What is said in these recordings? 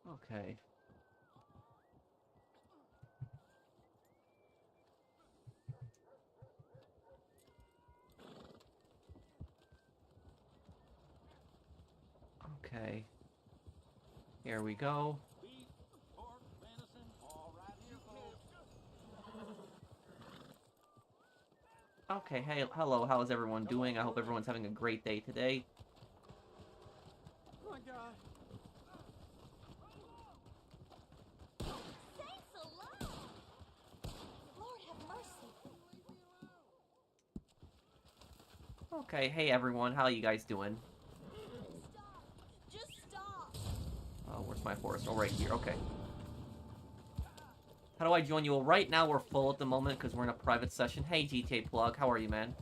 Okay. Okay. Here we go. Okay, hey, hello, how is everyone doing? I hope everyone's having a great day today. Oh my God. Thanks a lot. Lord have mercy. Okay, hey everyone, how you guys doing? Stop. Just stop. Oh, where's my horse? Oh, right here, okay. How do I join you? Well, right now we're full at the moment because we're in a private session. Hey, GTA Plug, how are you, man?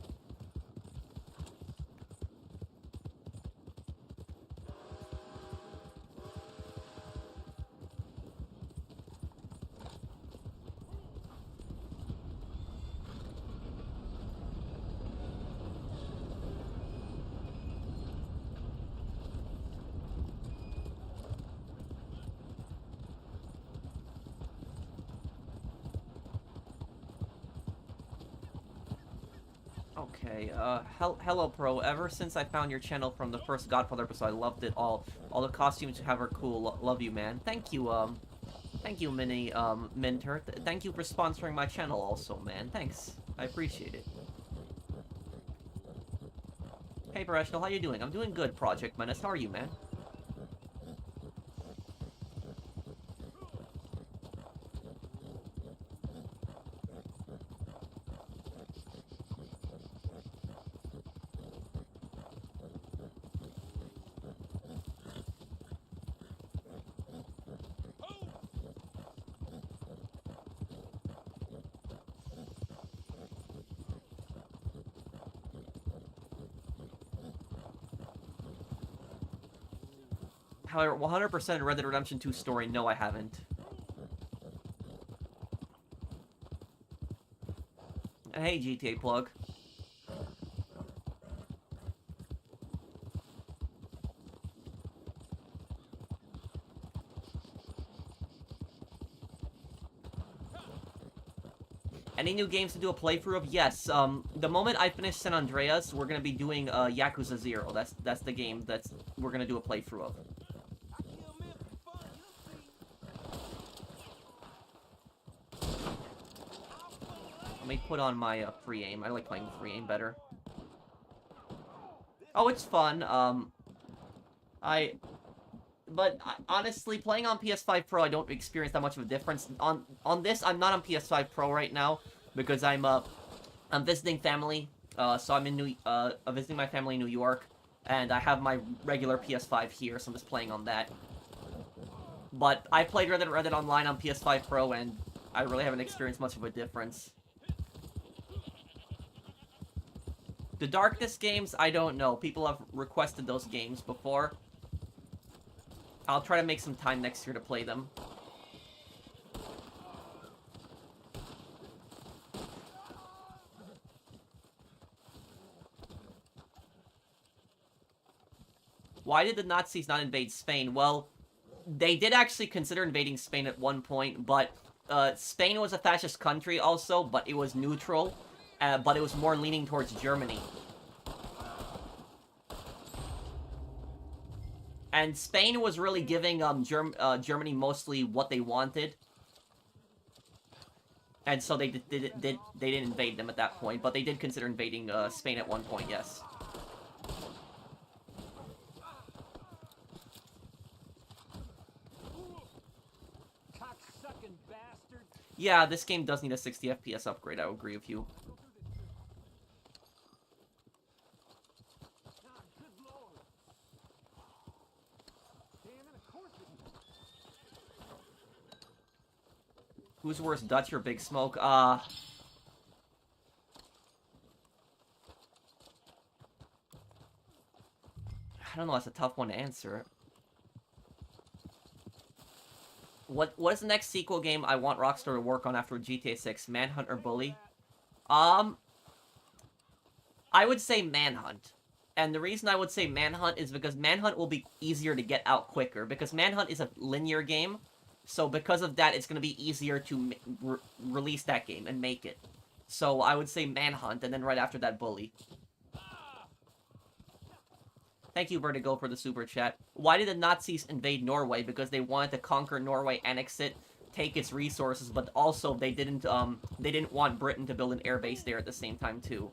Okay, hello, Pro. Ever since I found your channel from the first Godfather episode, I loved it all. All the costumes you have are cool. Love you, man. Thank you, Minter. Thank you for sponsoring my channel also, man. Thanks. I appreciate it. Hey, Professional, how you doing? I'm doing good, Project Menace. How are you, man? However, 100% Red Dead Redemption 2 story, no, I haven't. Hey, GTA Plug. Any new games to do a playthrough of? Yes. The moment I finish San Andreas, we're gonna be doing Yakuza 0. That's the game we're gonna do a playthrough of. Let me put on my free aim. I like playing with free aim better. Oh, it's fun. Honestly, playing on PS5 Pro, I don't experience that much of a difference. On this, I'm not on PS5 Pro right now because I'm visiting family. So I'm in visiting my family in New York, and I have my regular PS5 here, so I'm just playing on that. But I played Red Dead Online on PS5 Pro, and I really haven't experienced much of a difference. The Darkness games, I don't know. People have requested those games before. I'll try to make some time next year to play them. Why did the Nazis not invade Spain? Well, they did actually consider invading Spain at one point, but Spain was a fascist country also, but it was neutral, but it was more leaning towards Germany. And Spain was really giving Germany mostly what they wanted. And so they didn't invade them at that point, but they did consider invading Spain at one point, yes. Yeah, this game does need a 60 FPS upgrade, I would agree with you. Who's worse, Dutch or Big Smoke? I don't know, that's a tough one to answer. What is the next sequel game I want Rockstar to work on after GTA 6? Manhunt or Bully? I would say Manhunt. And the reason I would say Manhunt is because Manhunt will be easier to get out quicker. Because Manhunt is a linear game. So because of that, it's going to be easier to release that game and make it. So I would say Manhunt, and then right after that, Bully. Thank you, Vertigo, for the super chat. Why did the Nazis invade Norway? Because they wanted to conquer Norway, annex it, take its resources, but also they didn't want Britain to build an airbase there at the same time too.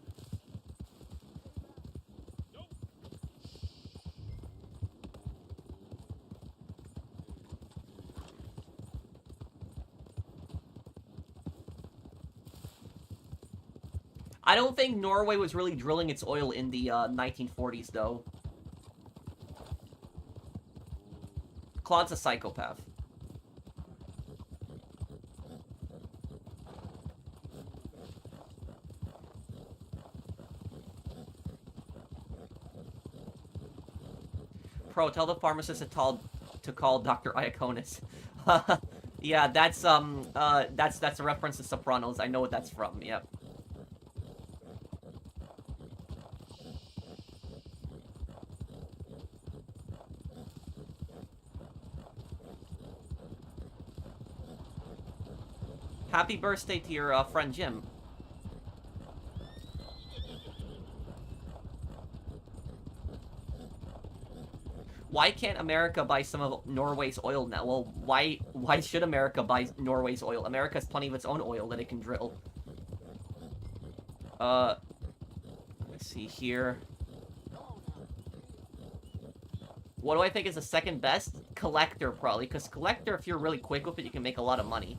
I don't think Norway was really drilling its oil in the 1940s, though. Claude's a psychopath. Pro, tell the pharmacist to call Dr. Iaconis. Yeah, that's a reference to Sopranos. I know what that's from. Yep. Happy birthday to your friend Jim. Why can't America buy some of Norway's oil now? Well, why should America buy Norway's oil? America has plenty of its own oil that it can drill. Let's see here. What do I think is the second best? Collector, probably. Because Collector, if you're really quick with it, you can make a lot of money.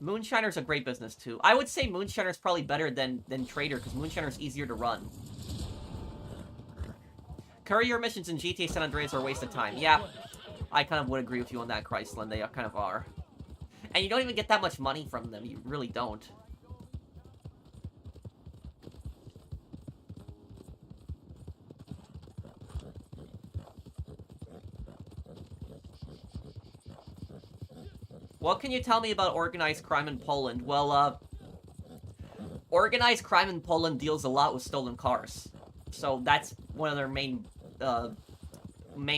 Moonshiner's a great business, too. I would say Moonshiner's probably better than Trader, because Moonshiner's easier to run. Courier missions in GTA San Andreas are a waste of time. Yeah, I kind of would agree with you on that, Chrysland. They kind of are. And you don't even get that much money from them. You really don't. What can you tell me about organized crime in Poland? Well, organized crime in Poland deals a lot with stolen cars. So that's one of their main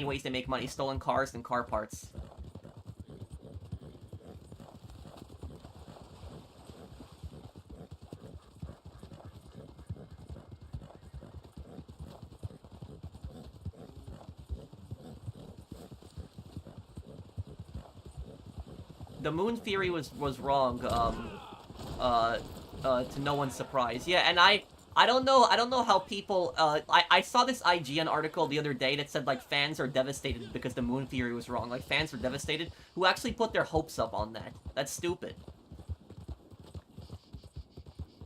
ways they make money. Stolen cars and car parts. The moon theory was wrong, to no one's surprise. Yeah, and I don't know how people, I saw this IGN article the other day that said, like, fans are devastated because the moon theory was wrong. Like, fans are devastated who actually put their hopes up on that. That's stupid.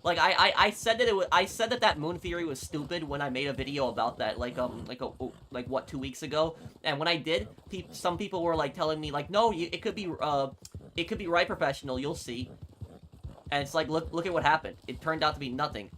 Like, I said that I said that moon theory was stupid when I made a video about that, like what, 2 weeks ago? And when I did, some people were, like, telling me, like, no, it could be right, professional, you'll see. And it's like, look at what happened. It turned out to be nothing.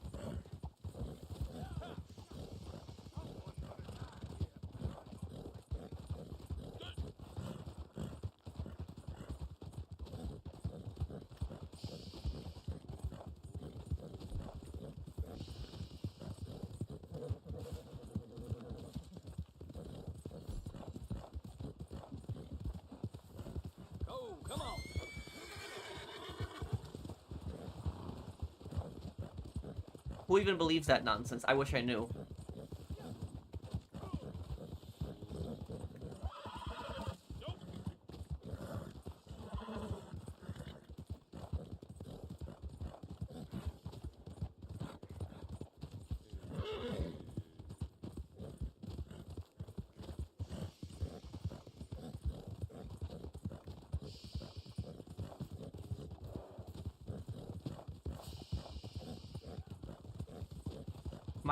Who even believes that nonsense? I wish I knew.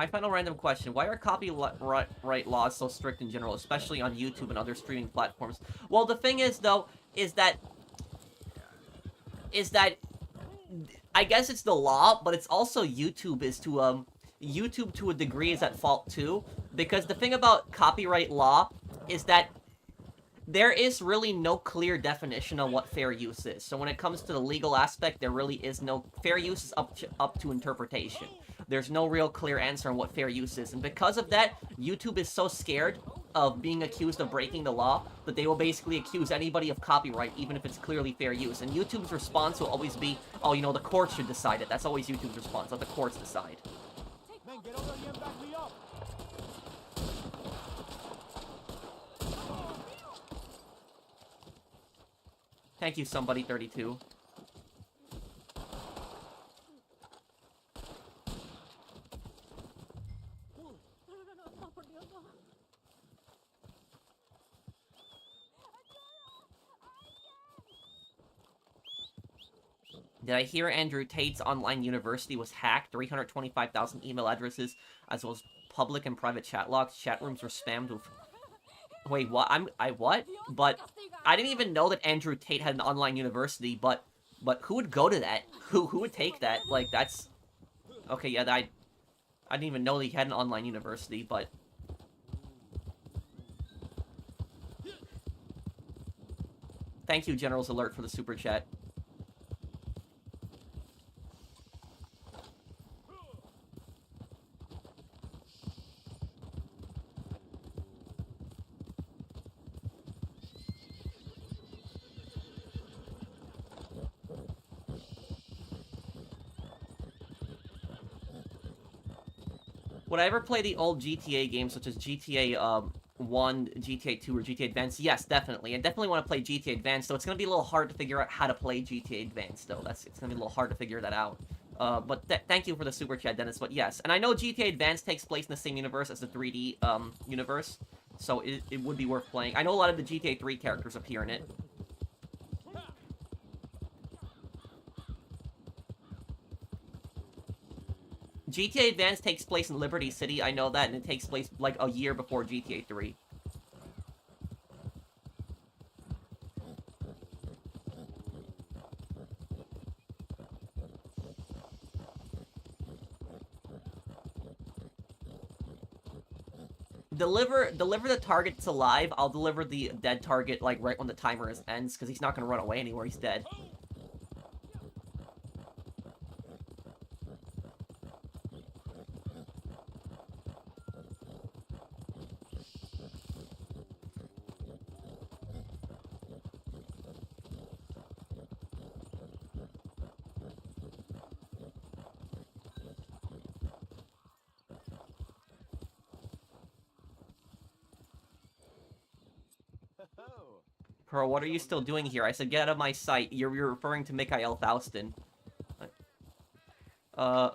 My final random question: why are copyright laws so strict in general, especially on YouTube and other streaming platforms? Well, the thing is, though, is that I guess it's the law, but it's also YouTube to a degree is at fault too, because the thing about copyright law is that there is really no clear definition of what fair use is. So when it comes to the legal aspect, there really is no... Fair use is up to interpretation. There's no real clear answer on what fair use is. And because of that, YouTube is so scared of being accused of breaking the law that they will basically accuse anybody of copyright, even if it's clearly fair use. And YouTube's response will always be, oh, you know, the courts should decide it. That's always YouTube's response. Let the courts decide. Man, get over here and back me up. Thank you, somebody32. Did I hear Andrew Tate's online university was hacked? 325,000 email addresses, as well as public and private chat logs. Chat rooms were spammed with... Wait, what? What? But I didn't even know that Andrew Tate had an online university, but who would go to that? Who would take that? Like, that's... Okay, yeah, I didn't even know that he had an online university, but... Thank you, General's Alert, for the super chat. Would I ever play the old GTA games, such as GTA 1, GTA 2, or GTA Advance? Yes, definitely. I definitely want to play GTA Advance, though it's going to be a little hard to figure out how to play GTA Advance, though. It's going to be a little hard to figure that out. But thank you for the super chat, Dennis. But yes, and I know GTA Advance takes place in the same universe as the 3D universe, so it would be worth playing. I know a lot of the GTA 3 characters appear in it. GTA Advance takes place in Liberty City, I know that, and it takes place, like, a year before GTA 3. Deliver the target that's alive. I'll deliver the dead target, like, right when the timer ends, because he's not going to run away anywhere, he's dead. Pearl, what are you still doing here? I said, get out of my sight. You're referring to Mikhail Faustin. Oh,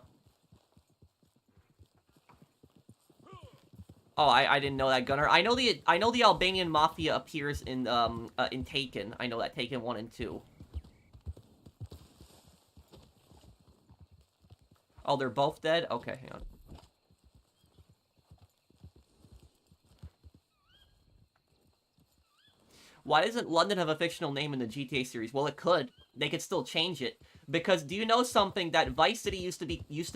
I didn't know that, Gunner. I know the Albanian Mafia appears in Taken. I know that, Taken 1 and 2. Oh, they're both dead? Okay, hang on. Why doesn't London have a fictional name in the GTA series? Well, it could. They could still change it. Because do you know something, that Vice City used to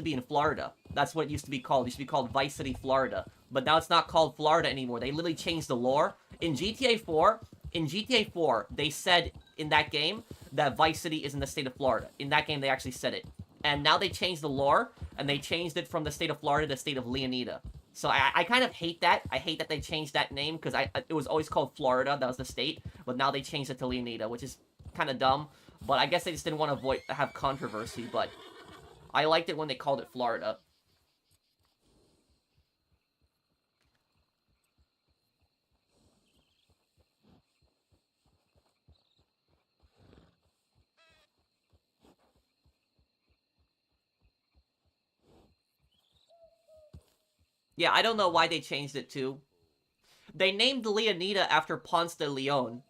be in Florida? That's what it used to be called. It used to be called Vice City, Florida. But now it's not called Florida anymore. They literally changed the lore. In GTA 4, they said in that game that Vice City is in the state of Florida. In that game, they actually said it. And now they changed the lore, and they changed it from the state of Florida to the state of Leonida. So I kind of hate that. I hate that they changed that name, because it was always called Florida. That was the state. But now they changed it to Leonida, which is kind of dumb. But I guess they just didn't want to have controversy. But I liked it when they called it Florida. Yeah, I don't know why they changed it too. They named Leonida after Ponce de Leon.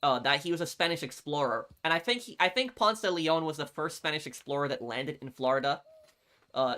That he was a Spanish explorer, and I think Ponce de Leon was the first Spanish explorer that landed in Florida.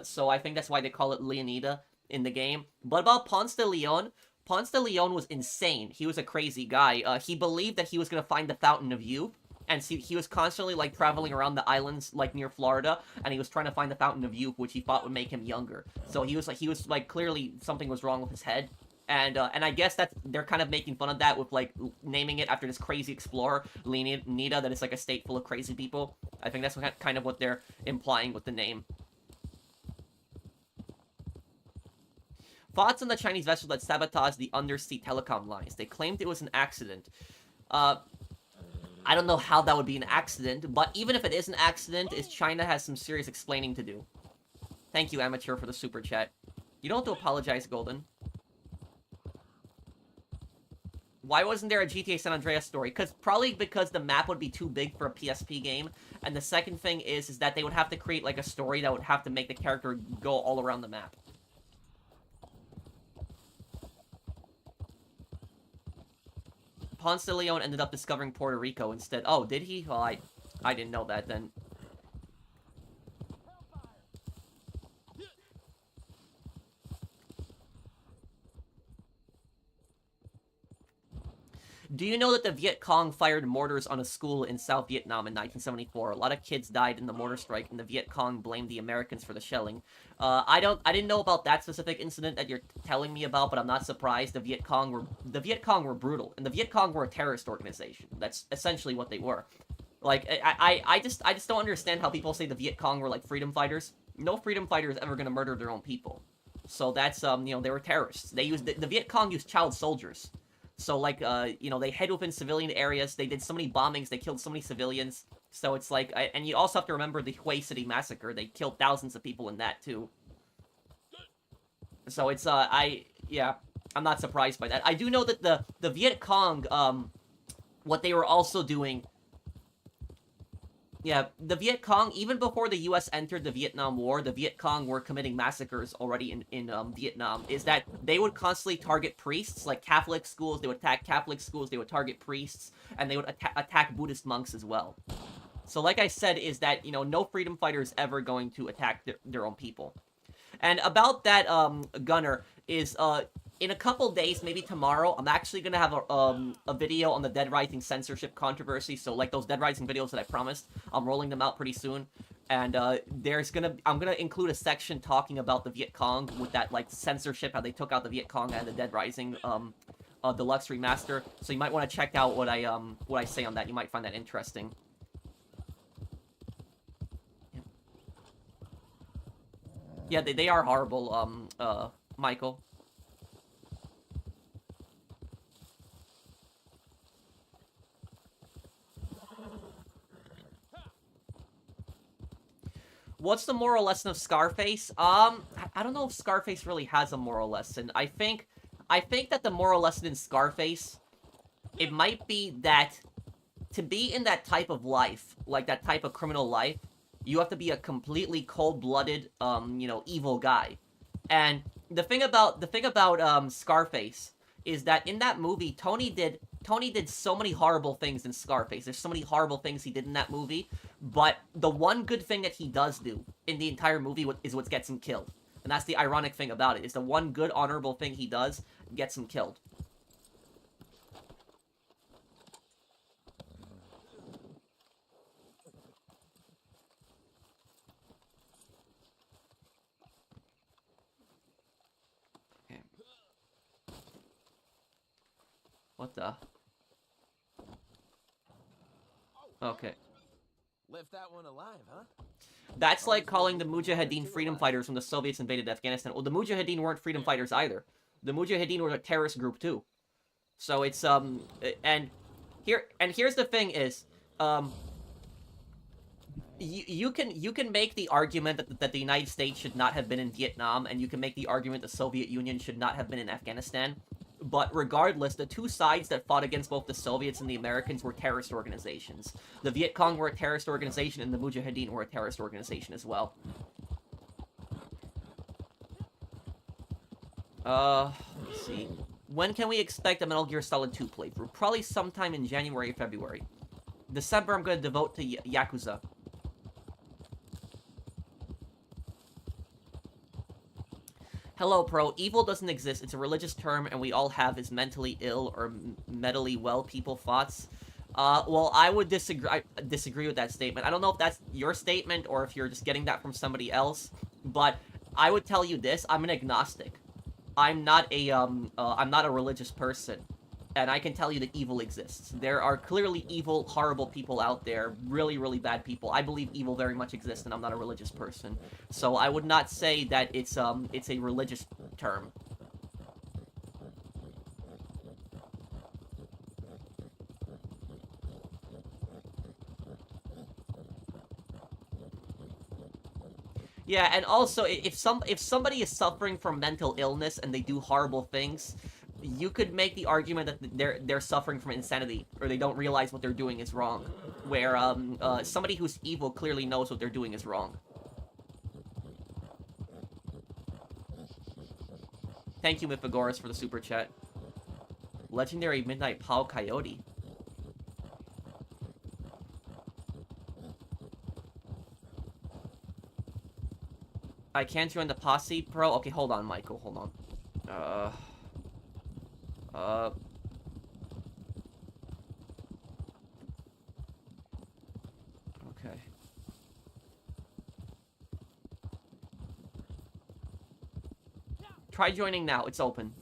So I think that's why they call it Leonida in the game. But about Ponce de Leon, Ponce de Leon was insane. He was a crazy guy. He believed that he was gonna find the Fountain of Youth, and he was constantly like traveling around the islands like near Florida, and he was trying to find the Fountain of Youth, which he thought would make him younger. So he was like clearly something was wrong with his head. And I guess that they're kind of making fun of that with like naming it after this crazy explorer, Leonida, that it's like a state full of crazy people. I think that's kind of what they're implying with the name. Thoughts on the Chinese vessel that sabotaged the undersea telecom lines? They claimed it was an accident. I don't know how that would be an accident, but even if it is an accident, China has some serious explaining to do. Thank you, Amateur, for the super chat. You don't have to apologize, Golden. Why wasn't there a GTA San Andreas story? Probably because the map would be too big for a PSP game. And the second thing is that they would have to create like a story that would have to make the character go all around the map. Ponce de Leon ended up discovering Puerto Rico instead. Oh, did he? Well, I didn't know that then. Do you know that the Viet Cong fired mortars on a school in South Vietnam in 1974? A lot of kids died in the mortar strike, and the Viet Cong blamed the Americans for the shelling. I didn't know about that specific incident that you're telling me about, but I'm not surprised. The Viet Cong were brutal, and the Viet Cong were a terrorist organization. That's essentially what they were. Like, I just don't understand how people say the Viet Cong were like freedom fighters. No freedom fighter is ever gonna murder their own people. So that's they were terrorists. They used the Viet Cong used child soldiers. So, like, they hid within civilian areas. They did so many bombings. They killed so many civilians. So it's like, and you also have to remember the Hue City massacre. They killed thousands of people in that, too. So it's, yeah, I'm not surprised by that. I do know that the Viet Cong, what they were also doing... Yeah, the Viet Cong, even before the U.S. entered the Vietnam War, the Viet Cong were committing massacres already in Vietnam, is that they would constantly target priests, like Catholic schools, they would attack Catholic schools, they would target priests, and they would attack Buddhist monks as well. So like I said, is that, no freedom fighter is ever going to attack their own people. And about that, Gunner, is, in a couple days, maybe tomorrow, I'm actually gonna have a video on the Dead Rising censorship controversy. So, like those Dead Rising videos that I promised, I'm rolling them out pretty soon. And I'm gonna include a section talking about the Viet Cong with that like censorship, how they took out the Viet Cong and the Dead Rising deluxe remaster. So you might want to check out what I say on that. You might find that interesting. Yeah, they are horrible, Michael. What's the moral lesson of Scarface? I don't know if Scarface really has a moral lesson. I think that the moral lesson in Scarface, it might be that to be in that type of life, like that type of criminal life, you have to be a completely cold-blooded, evil guy. And the thing about Scarface is that in that movie, Tony did so many horrible things in Scarface. There's so many horrible things he did in that movie, but the one good thing that he does do in the entire movie is what gets him killed. And that's the ironic thing about it, is the one good, honorable thing he does gets him killed. Okay. What the? Okay. Left that one alive, huh? That's like calling the Mujahideen freedom fighters when the Soviets invaded Afghanistan. Well, the Mujahideen weren't freedom fighters either. The Mujahideen were a terrorist group too. So it's and here's the thing is you can make the argument that the United States should not have been in Vietnam, and you can make the argument the Soviet Union should not have been in Afghanistan. But regardless, the two sides that fought against both the Soviets and the Americans were terrorist organizations. The Viet Cong were a terrorist organization, and the Mujahideen were a terrorist organization as well. Let's see. When can we expect a Metal Gear Solid 2 playthrough? Probably sometime in January or February. December, I'm going to devote to Yakuza. Hello, Pro. Evil doesn't exist. It's a religious term, and we all have is mentally ill or mentally well people thoughts. Well, I would disagree with that statement. I don't know if that's your statement or if you're just getting that from somebody else, but I would tell you this: I'm an agnostic. I'm not a religious person. And I can tell you that evil exists. There are clearly evil, horrible people out there. Really, really bad people. I believe evil very much exists, and I'm not a religious person. So I would not say that it's a religious term. Yeah, and also, if somebody is suffering from mental illness and they do horrible things, you could make the argument that they're suffering from insanity, or they don't realize what they're doing is wrong. Where somebody who's evil clearly knows what they're doing is wrong. Thank you, Mythagoras, for the super chat. Legendary Midnight Pal Coyote. I can't join the posse, bro. Okay, hold on, Michael. Hold on. Okay. Try joining now. It's open.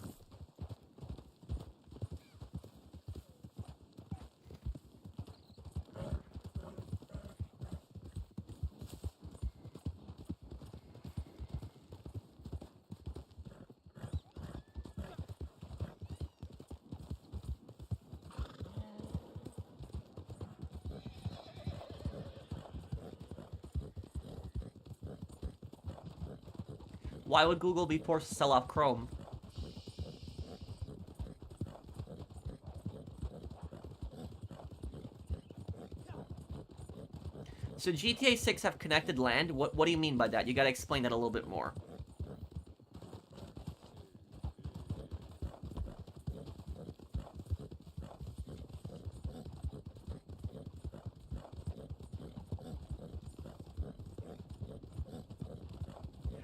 Why would Google be forced to sell off Chrome? So GTA 6 have connected land? What do you mean by that? You gotta explain that a little bit more.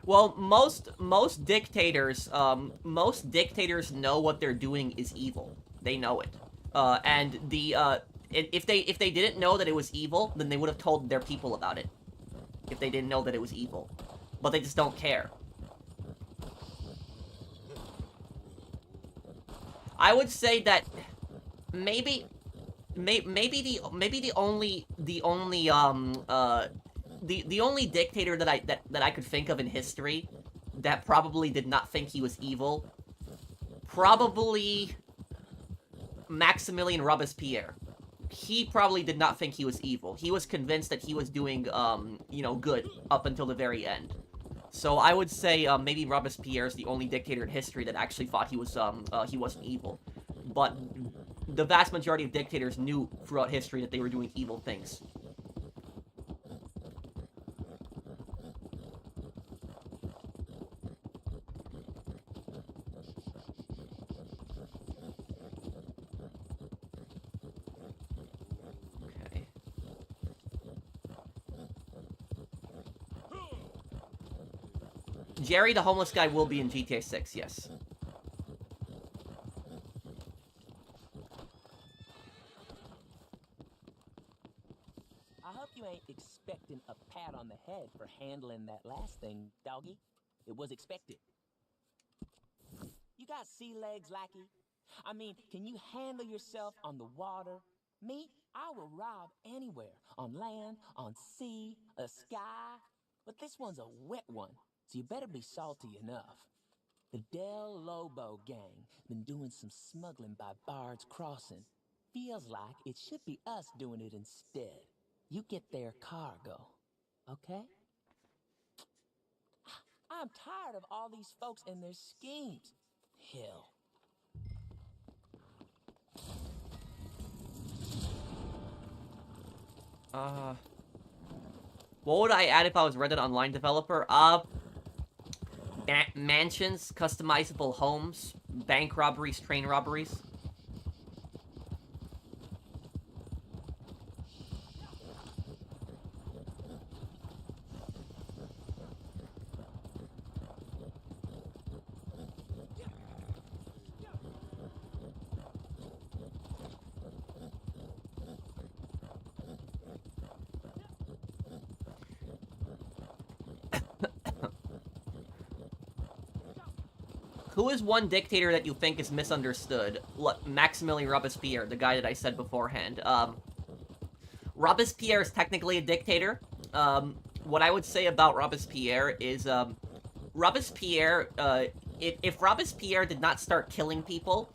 Well, most dictators know what they're doing is evil. They know it. And if they didn't know that it was evil, then they would have told their people about it. If they didn't know that it was evil. But they just don't care. I would say that maybe the only dictator that I could think of in history that probably did not think he was evil, probably Maximilian Robespierre. He probably did not think he was evil. He was convinced that he was doing, good up until the very end. So I would say maybe Robespierre is the only dictator in history that actually thought he wasn't evil. But the vast majority of dictators knew throughout history that they were doing evil things. Okay. Jerry the homeless guy will be in GTA 6, yes. I hope you ain't expecting a pat on the head for handling that last thing, doggy. It was expected. You got sea legs, lackey? I mean, can you handle yourself on the water? Me, I will rob anywhere. On land, on sea, a sky. But this one's a wet one, so you better be salty enough. The Del Lobo gang been doing some smuggling by Bard's Crossing. Feels like it should be us doing it instead. You get their cargo, okay? I'm tired of all these folks and their schemes. Hell. What would I add if I was Reddit Online developer? Mansions, customizable homes, bank robberies, train robberies. Who is one dictator that you think is misunderstood? Maximilien Robespierre, the guy that I said beforehand. Robespierre is technically a dictator. What I would say about Robespierre is, Robespierre, if Robespierre did not start killing people,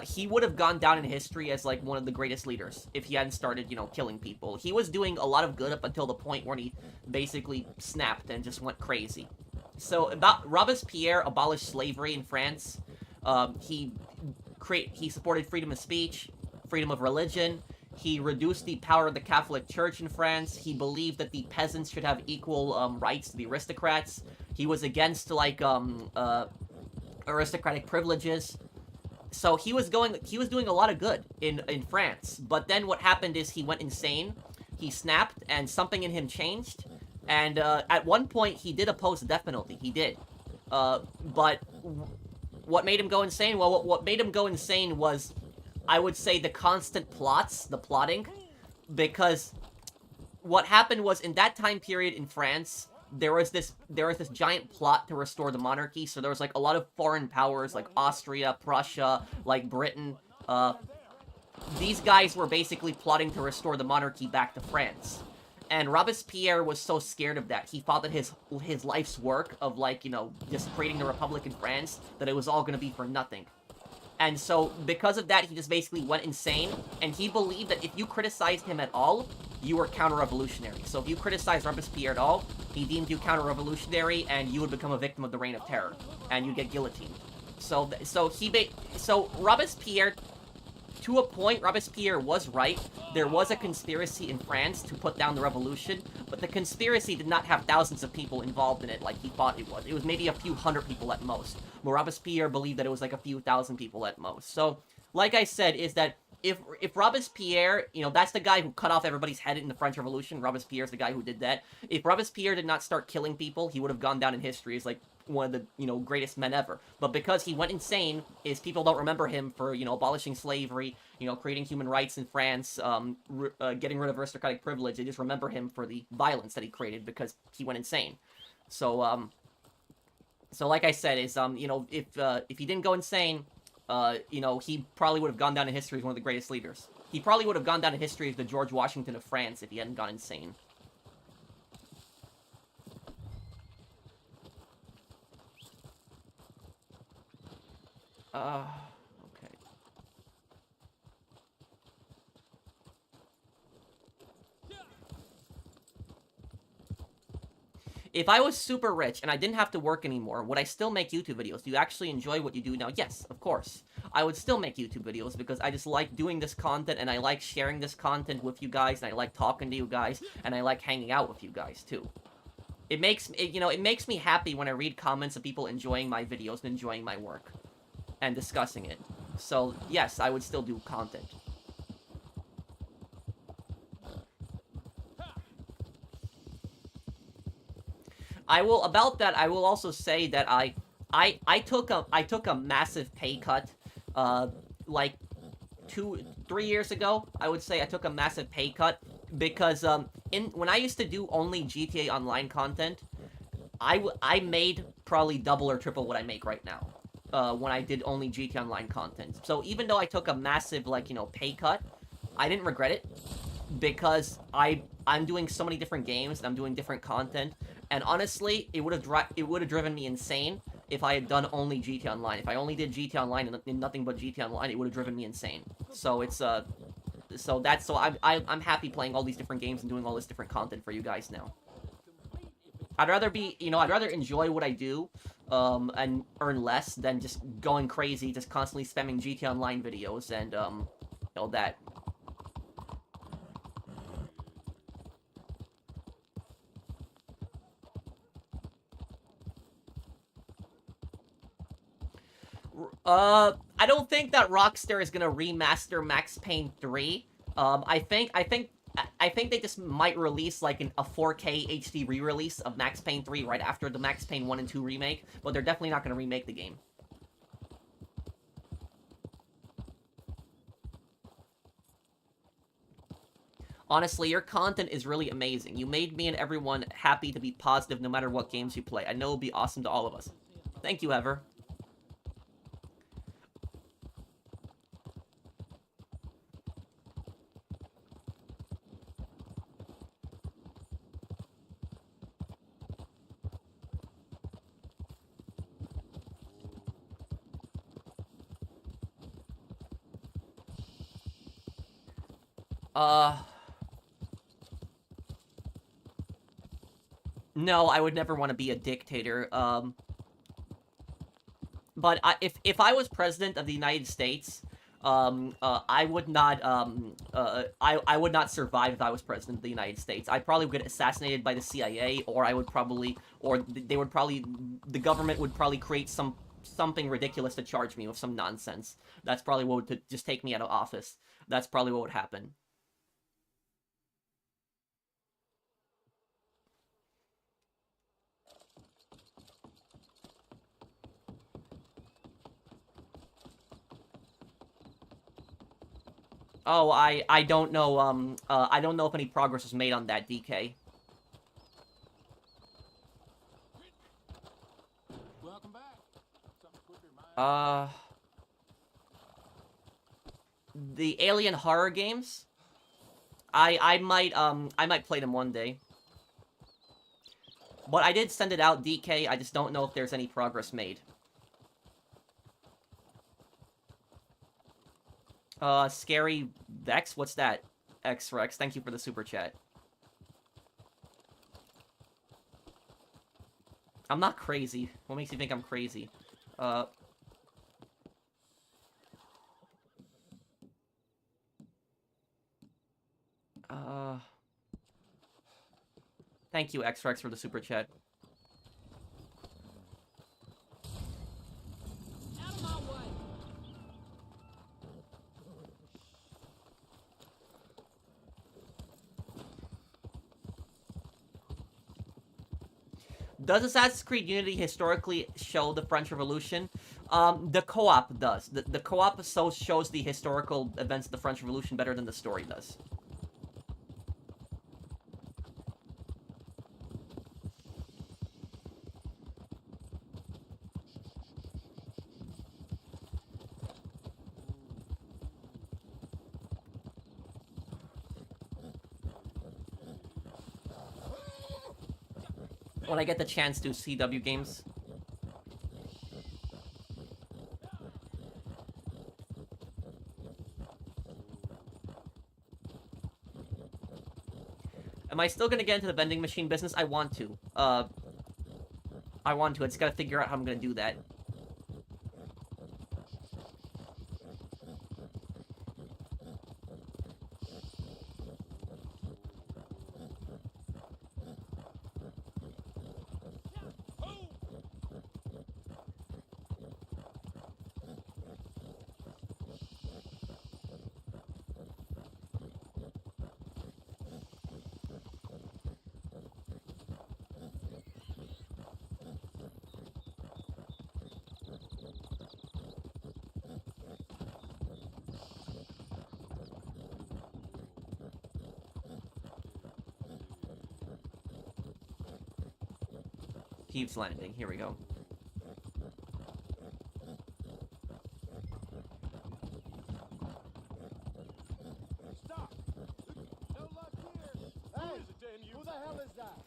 he would have gone down in history as, like, one of the greatest leaders if he hadn't started, you know, killing people. He was doing a lot of good up until the point where he basically snapped and just went crazy. So, about Robespierre abolished slavery in France. He supported freedom of speech, freedom of religion. He reduced the power of the Catholic Church in France. He believed that the peasants should have equal rights to the aristocrats. He was against, like, aristocratic privileges. So he was doing a lot of good in France. But then what happened is he went insane. He snapped, and something in him changed. And at one point, he did oppose the death penalty. He did. But what made him go insane? Well, what made him go insane was, I would say, the constant plots, the plotting. Because what happened was, in that time period in France, there was this giant plot to restore the monarchy. So there was, like, a lot of foreign powers, like Austria, Prussia, like Britain. These guys were basically plotting to restore the monarchy back to France. And Robespierre was so scared of that. He thought that his life's work of, like, you know, just creating the Republic in France, that it was all going to be for nothing. And so, because of that, he just basically went insane. And he believed that if you criticized him at all, you were counter-revolutionary. So if you criticized Robespierre at all, he deemed you counter-revolutionary, and you would become a victim of the Reign of Terror. And you'd get guillotined. So Robespierre... To a point, Robespierre was right. There was a conspiracy in France to put down the revolution, but the conspiracy did not have thousands of people involved in it like he thought it was. It was maybe a few hundred people at most. But Robespierre believed that it was like a few thousand people at most. So, like I said, is that if Robespierre, you know, that's the guy who cut off everybody's head in the French Revolution. Robespierre's the guy who did that. If Robespierre did not start killing people, he would have gone down in history as, like, one of the, you know, greatest men ever. But because he went insane, is people don't remember him for, you know, abolishing slavery, you know, creating human rights in France, getting rid of aristocratic privilege. They just remember him for the violence that he created because he went insane. So, so like I said, is, you know, if he didn't go insane, you know, he probably would have gone down in history as one of the greatest leaders. He probably would have gone down in history as the George Washington of France if he hadn't gone insane. Okay. If I was super rich and I didn't have to work anymore, would I still make YouTube videos? Do you actually enjoy what you do now? Yes, of course. I would still make YouTube videos because I just like doing this content and I like sharing this content with you guys and I like talking to you guys and I like hanging out with you guys too. It makes me happy when I read comments of people enjoying my videos and enjoying my work and discussing it. So, yes, I would still do content. I will also say that I took a massive pay cut, like 2-3 years ago. I would say I took a massive pay cut because when I used to do only GTA Online content, I made probably double or triple what I make right now. When I did only GTA Online content. So even though I took a massive, like, you know, pay cut, I didn't regret it because I'm doing so many different games and I'm doing different content. And honestly, it would have driven me insane if I had done only GTA Online. If I only did GTA Online and nothing but GTA Online, it would have driven me insane. So it's I'm happy playing all these different games and doing all this different content for you guys now. I'd rather enjoy what I do, and earn less than just going crazy, just constantly spamming GTA Online videos and, you know, that. I don't think that Rockstar is gonna remaster Max Payne 3. I think they just might release, like, a 4K HD re-release of Max Payne 3 right after the Max Payne 1 and 2 remake, but they're definitely not gonna remake the game. Honestly, your content is really amazing. You made me and everyone happy to be positive no matter what games you play. I know it'll be awesome to all of us. Thank you, Ever. No, I would never want to be a dictator. But if I was president of the United States, I would not, I would not survive if I was president of the United States. I probably would get assassinated by the CIA, or I would probably, or they would probably, the government would probably create something ridiculous to charge me with some nonsense. That's probably what would just take me out of office. That's probably what would happen. Oh, I don't know, I don't know if any progress was made on that, DK. Welcome back. Something to put your mind. The Alien horror games? I might play them one day. But I did send it out, DK, I just don't know if there's any progress made. Scary Vex? What's that? X-Rex, thank you for the super chat. I'm not crazy. What makes you think I'm crazy? Thank you, X-Rex, for the super chat. Out of my way. Does Assassin's Creed Unity historically show the French Revolution? The co-op does. The co-op shows the historical events of the French Revolution better than the story does. When I get the chance to CW games. Am I still gonna get into the vending machine business? I want to. I want to. I just gotta figure out how I'm gonna do that. Keeps landing. Here we go. Stop. No luck here. Hey, who the hell is that?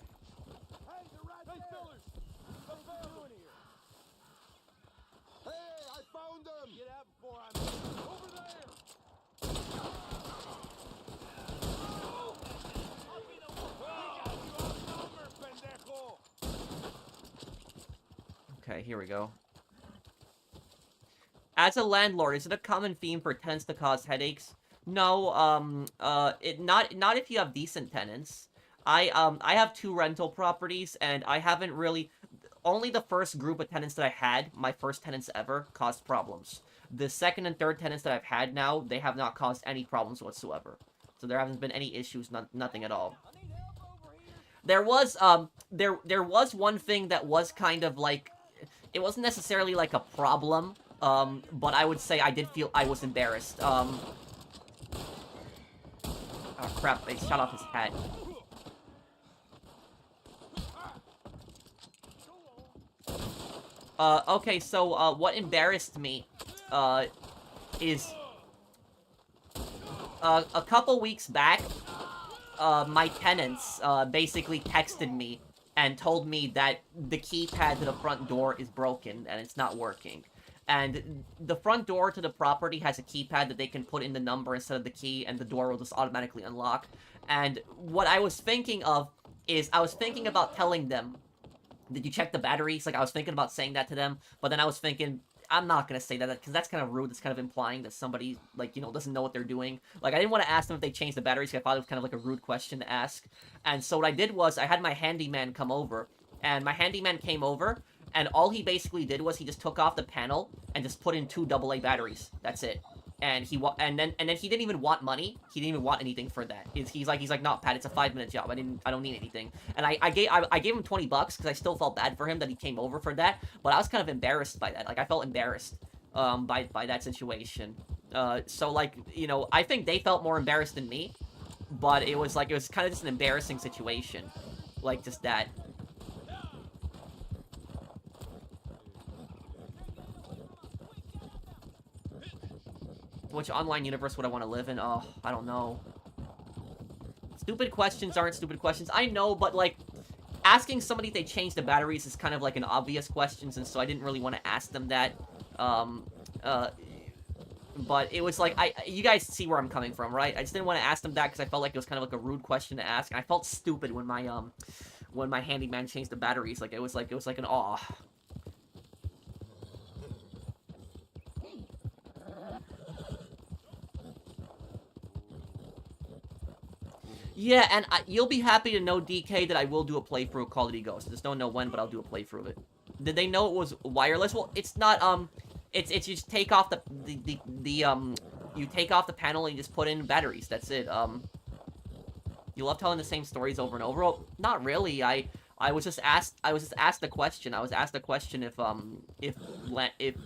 Hey, they're right there. Fillers. What are you doing here? Hey, I found them. Get out before I'm over there. I'll be the one. We got you outnumbered, pendejo. Okay, here we go. As a landlord, is it a common theme for tenants to cause headaches? No, not if you have decent tenants. I have 2 rental properties, and I haven't really... Only the first group of tenants that I had, my first tenants ever, caused problems. The second and third tenants that I've had now, they have not caused any problems whatsoever. So there haven't been any issues, nothing at all. There was, there was one thing that was kind of like... It wasn't necessarily like a problem, but I would say I did feel I was embarrassed. Oh crap, they shot off his hat. Okay, so, what embarrassed me, is... a couple weeks back, my tenants, basically texted me and told me that the keypad to the front door is broken and it's not working. And the front door to the property has a keypad that they can put in the number instead of the key, and the door will just automatically unlock. And what I was thinking of is I was thinking about telling them, did you check the batteries? Like, I was thinking about saying that to them, but then I was thinking, I'm not gonna say that, because that's kind of rude. It's kind of implying that somebody, like, you know, doesn't know what they're doing. Like, I didn't want to ask them if they changed the batteries, because I thought it was kind of like a rude question to ask. And so what I did was, I had my handyman come over, and my handyman came over, and all he basically did was he just took off the panel and just put in 2 AA batteries. That's it. And and then he didn't even want money. He didn't even want anything for that. He's like, no, Pat, it's a 5-minute job. I don't need anything. And I gave him $20 because I still felt bad for him that he came over for that. But I was kind of embarrassed by that. Like, I felt embarrassed by that situation. So, like, you know, I think they felt more embarrassed than me. But it was kind of just an embarrassing situation. Like, just that. Which online universe would I want to live in? Oh, I don't know. Stupid questions aren't stupid questions. I know, but, like, asking somebody if they changed the batteries is kind of like an obvious question, and so I didn't really want to ask them that. But it was like, you guys see where I'm coming from, right? I just didn't want to ask them that because I felt like it was kind of like a rude question to ask, and I felt stupid when my handyman changed the batteries. Like, it was like an aw. Yeah, and you'll be happy to know, DK, that I will do a playthrough of Call of Duty Ghosts. I just don't know when, but I'll do a playthrough of it. Did they know it was wireless? Well, it's not, it's you just take off you take off the panel and you just put in batteries. That's it. You love telling the same stories over and over. Well, not really. I was just asked a question. I was asked a question if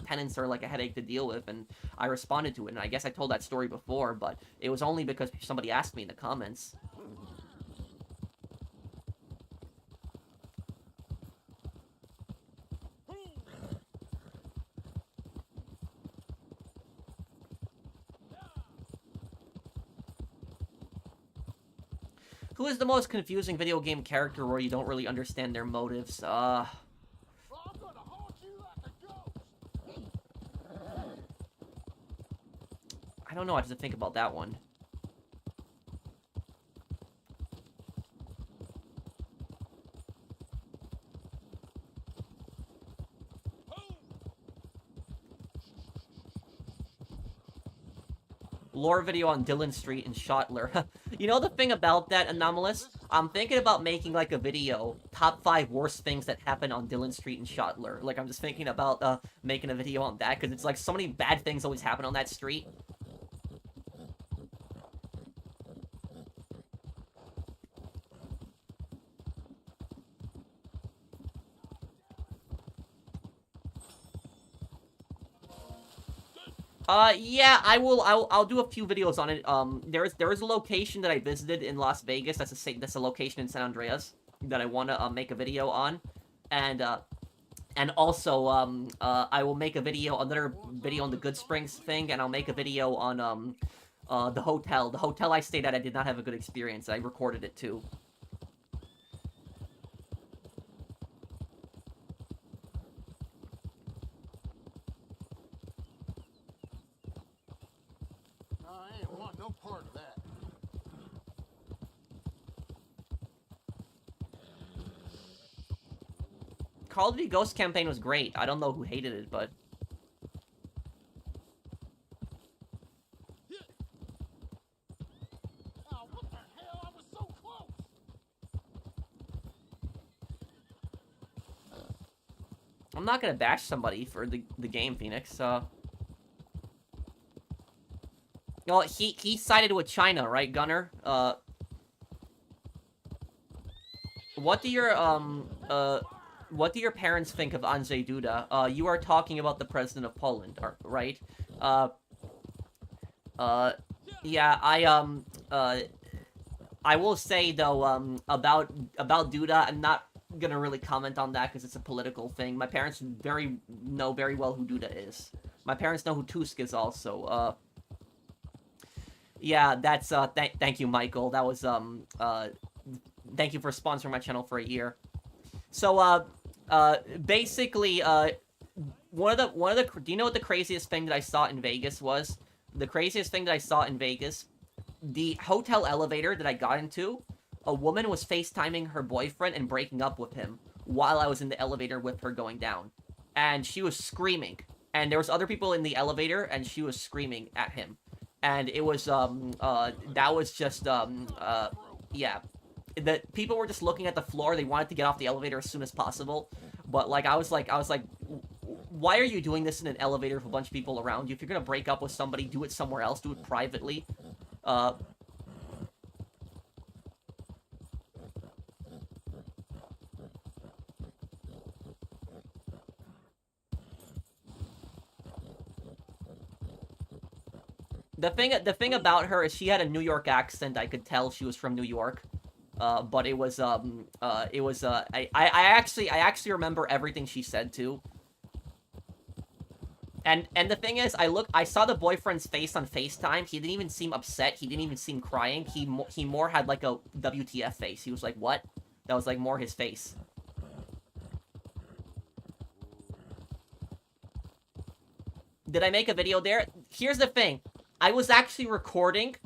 tenants are like a headache to deal with, and I responded to it. And I guess I told that story before, but it was only because somebody asked me in the comments. Who is the most confusing video game character where you don't really understand their motives? I'm gonna haunt you like a ghost. I don't know. I have to think about that one. Lore video on Dillon Street in Shotler. You know the thing about that, Anomalous? I'm thinking about making, like, a video, top 5 worst things that happen on Dillon Street in Shotler. Like, I'm just thinking about, making a video on that, because it's, like, so many bad things always happen on that street. Yeah, I'll do a few videos on it. There is a location that I visited in Las Vegas. That's a location in San Andreas that I want to make a video on, and also I will make another video on the Good Springs thing, and I'll make a video on the hotel. The hotel I stayed at, I did not have a good experience. I recorded it too. I ain't want no part of that. Call of Duty Ghost campaign was great. I don't know who hated it, but... Oh, what the hell? I was so close. I'm not gonna bash somebody for the game, Phoenix. Well, he sided with China, right, Gunner? What do your parents think of Andrzej Duda? You are talking about the president of Poland, right? Yeah, I will say though, about Duda, I'm not gonna really comment on that because it's a political thing. My parents know very well who Duda is. My parents know who Tusk is also. Yeah, that's, thank you, Michael. That was, thank you for sponsoring my channel for a year. So, basically, do you know what the craziest thing that I saw in Vegas was? The craziest thing that I saw in Vegas, the hotel elevator that I got into, a woman was FaceTiming her boyfriend and breaking up with him while I was in the elevator with her going down. And she was screaming. And there was other people in the elevator, and she was screaming at him. And it was, that was just, yeah. The people were just looking at the floor. They wanted to get off the elevator as soon as possible. But, like, I was like, why are you doing this in an elevator with a bunch of people around you? If you're gonna break up with somebody, do it somewhere else. Do it privately. The thing about her is she had a New York accent. I could tell she was from New York. But it was, I actually remember everything she said, too. And the thing is, I saw the boyfriend's face on FaceTime. He didn't even seem upset. He didn't even seem crying. He more had, like, a WTF face. He was like, what? That was, like, more his face. Did I make a video there? Here's the thing. I was actually recording.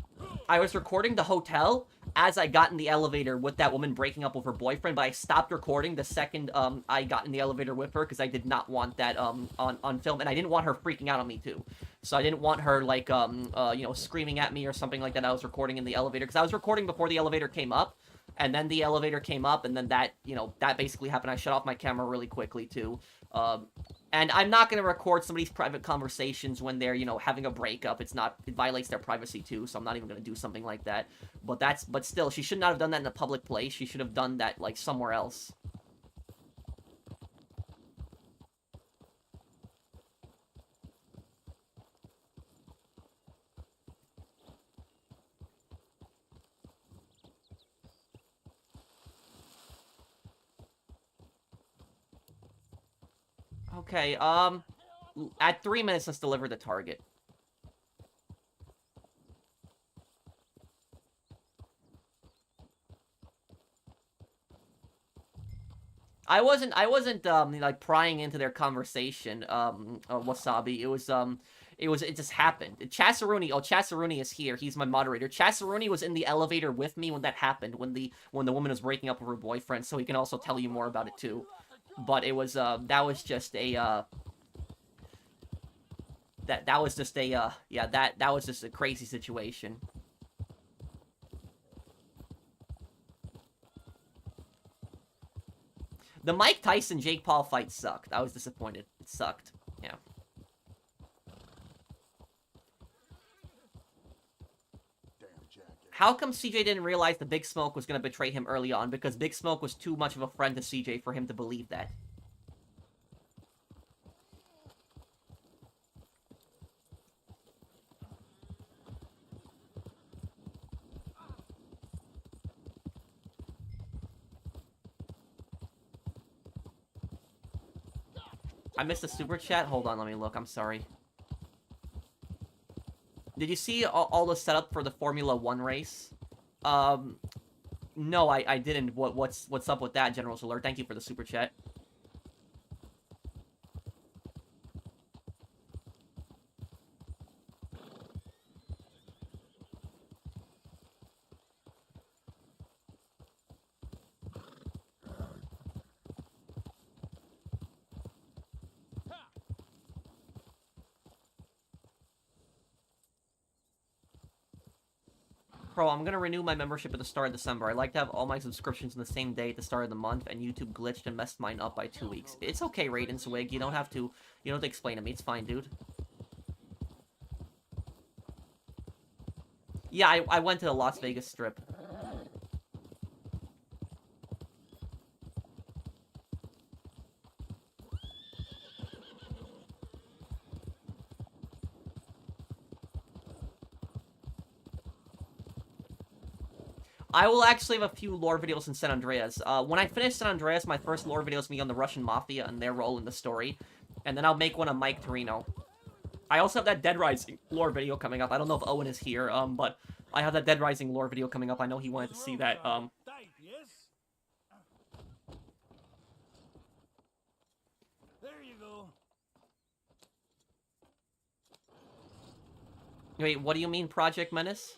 I was recording the hotel as I got in the elevator with that woman breaking up with her boyfriend, but I stopped recording the second I got in the elevator with her because I did not want that on film, and I didn't want her freaking out on me too. So I didn't want her like you know, screaming at me or something like that. I was recording in the elevator because I was recording before the elevator came up, and then the elevator came up, and then that, you know, that basically happened. I shut off my camera really quickly too. And I'm not going to record somebody's private conversations when they're, you know, having a breakup. It violates their privacy too, so I'm not even going to do something like that. But still, she should not have done that in a public place. She should have done that, like, somewhere else. Okay, at 3 minutes, let's deliver the target. I wasn't, like, prying into their conversation, Wasabi. It just happened. Chasaruni is here. He's my moderator. Chasaruni was in the elevator with me when that happened, when the woman was breaking up with her boyfriend, so he can also tell you more about it, too. But it was, that was just a, that was just a, yeah, that was just a crazy situation. The Mike Tyson-Jake Paul fight sucked. I was disappointed. It sucked. Yeah. How come CJ didn't realize the Big Smoke was going to betray him early on? Because Big Smoke was too much of a friend to CJ for him to believe that. I missed a super chat? Hold on, let me look. I'm sorry. Did you see all the setup for the Formula 1 race? No, I didn't. What's up with that, General's Alert? Thank you for the super chat. Bro, I'm gonna renew my membership at the start of December. I like to have all my subscriptions on the same day at the start of the month, and YouTube glitched and messed mine up by 2 weeks. It's okay, Raiden Swig. You don't have to explain to me. It's fine, dude. Yeah, I went to the Las Vegas Strip. I will actually have a few lore videos in San Andreas. When I finish San Andreas, my first lore video is going to be on the Russian Mafia and their role in the story. And then I'll make one on Mike Torino. I also have that Dead Rising lore video coming up. I don't know if Owen is here, but I have that Dead Rising lore video coming up. I know he wanted to see that. There you go. Wait, what do you mean, Project Menace?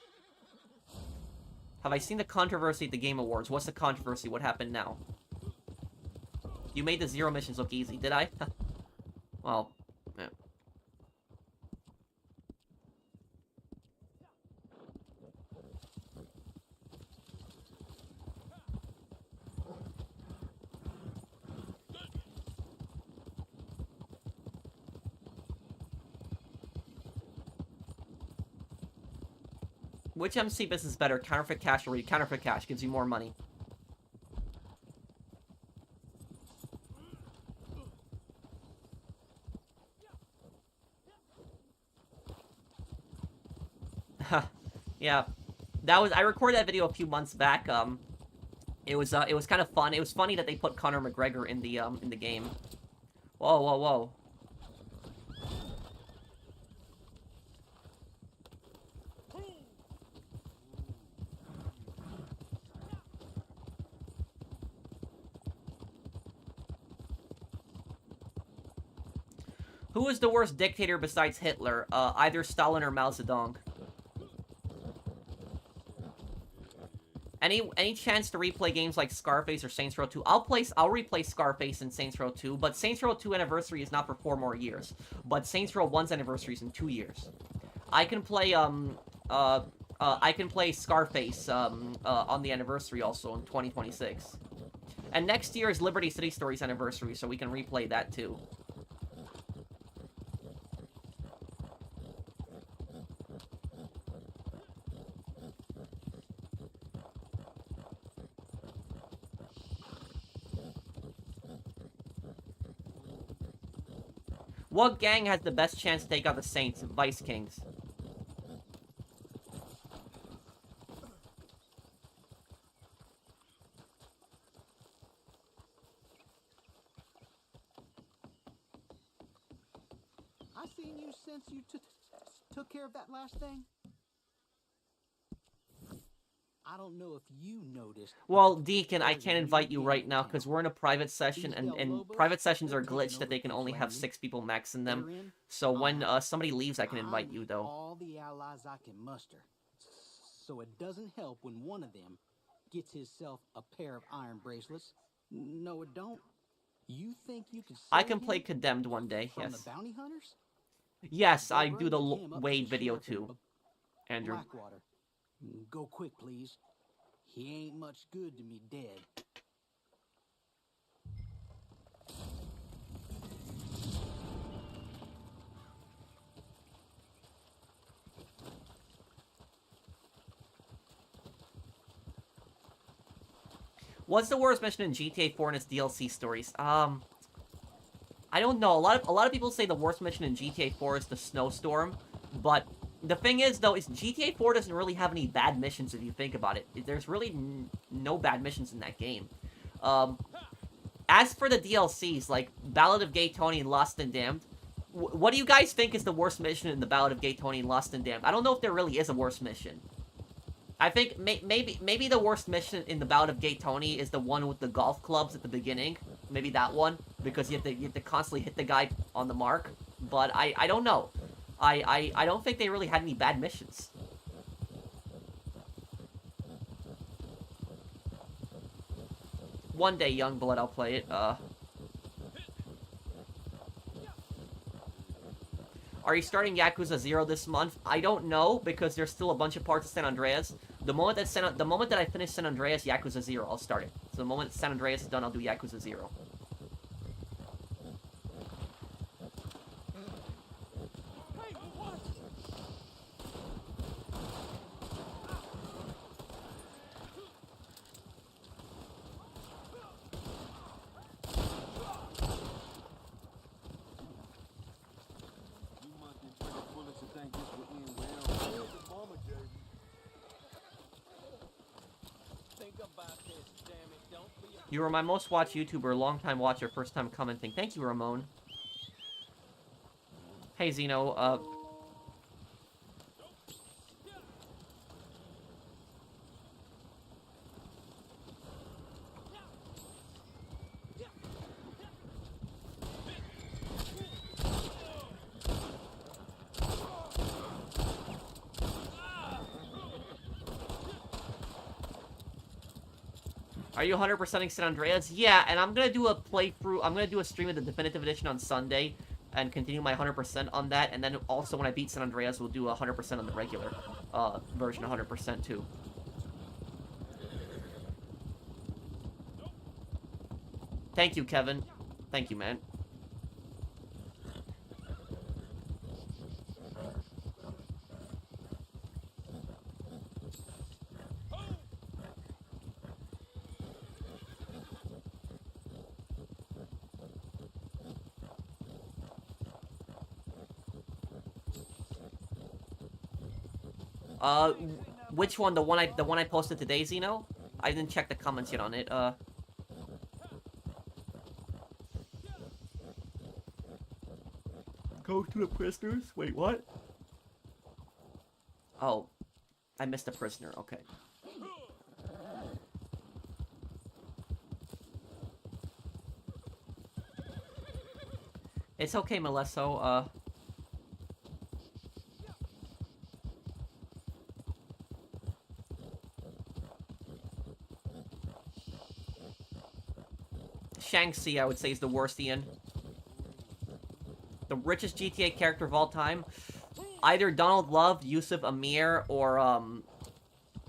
Have I seen the controversy at the Game Awards? What's the controversy? What happened now? You made the 0 missions look easy, did I? Well, yeah. Which MC business is better, counterfeit cash or read? Counterfeit cash gives you more money. Yeah, I recorded that video a few months back. It was kind of fun. It was funny that they put Conor McGregor in the game. Whoa, whoa, whoa. Who was the worst dictator besides Hitler? Either Stalin or Mao Zedong. Any chance to replay games like Scarface or Saints Row 2? I'll replay Scarface and Saints Row 2, but Saints Row 2 anniversary is not for 4 more years. But Saints Row 1's anniversary is in 2 years. I can play Scarface on the anniversary also in 2026. And next year is Liberty City Stories anniversary, so we can replay that too. What gang has the best chance to take out the Saints? Vice Kings. I seen you since you took care of that last thing. I don't know if you noticed. Well, Deacon, I can't invite you right now because we're in a private session, and private sessions are glitched that they can only have 6 people max in them. So when somebody leaves, I can invite you, though. All the allies I can muster. So it doesn't help when one of them gets himself a pair of iron bracelets. No, it don't. You think you can? I can play Condemned one day. From Yes. the bounty hunters? Yes, I do the Wade video too, Andrew. Blackwater. Go quick, please. He ain't much good to me dead. What's the worst mission in GTA 4 and its DLC stories? I don't know. A lot of people say the worst mission in GTA 4 is the snowstorm, but the thing is, though, is GTA 4 doesn't really have any bad missions if you think about it. There's really no bad missions in that game. As for the DLCs, like Ballad of Gay Tony and Lost and Damned, what do you guys think is the worst mission in the Ballad of Gay Tony and Lost and Damned? I don't know if there really is a worst mission. I think maybe the worst mission in the Ballad of Gay Tony is the one with the golf clubs at the beginning. Maybe that one, because you have to constantly hit the guy on the mark. But I don't know. I don't think they really had any bad missions. One day, Youngblood, I'll play it. Are you starting Yakuza 0 this month? I don't know, because there's still a bunch of parts of San Andreas. The moment that I finish San Andreas, Yakuza 0, I'll start it. So the moment San Andreas is done, I'll do Yakuza 0. You were my most watched YouTuber, long-time watcher, first-time commenting. Thank you, Ramon. Hey, Zeno, Are you 100%ing San Andreas? Yeah, and I'm gonna do a playthrough. I'm gonna do a stream of the definitive edition on Sunday, and continue my 100% on that. And then also when I beat San Andreas, we'll do 100% on the regular version, 100% too. Thank you, Kevin. Thank you, man. Which one? The one I posted today, Zeno? I didn't check the comments yet on it. Go to the prisoners? Wait, what? Oh, I missed a prisoner. Okay. It's okay, Melesso. Shanxi, I would say, is the worst, Ian. The richest GTA character of all time. Either Donald Love, Yusuf Amir, or,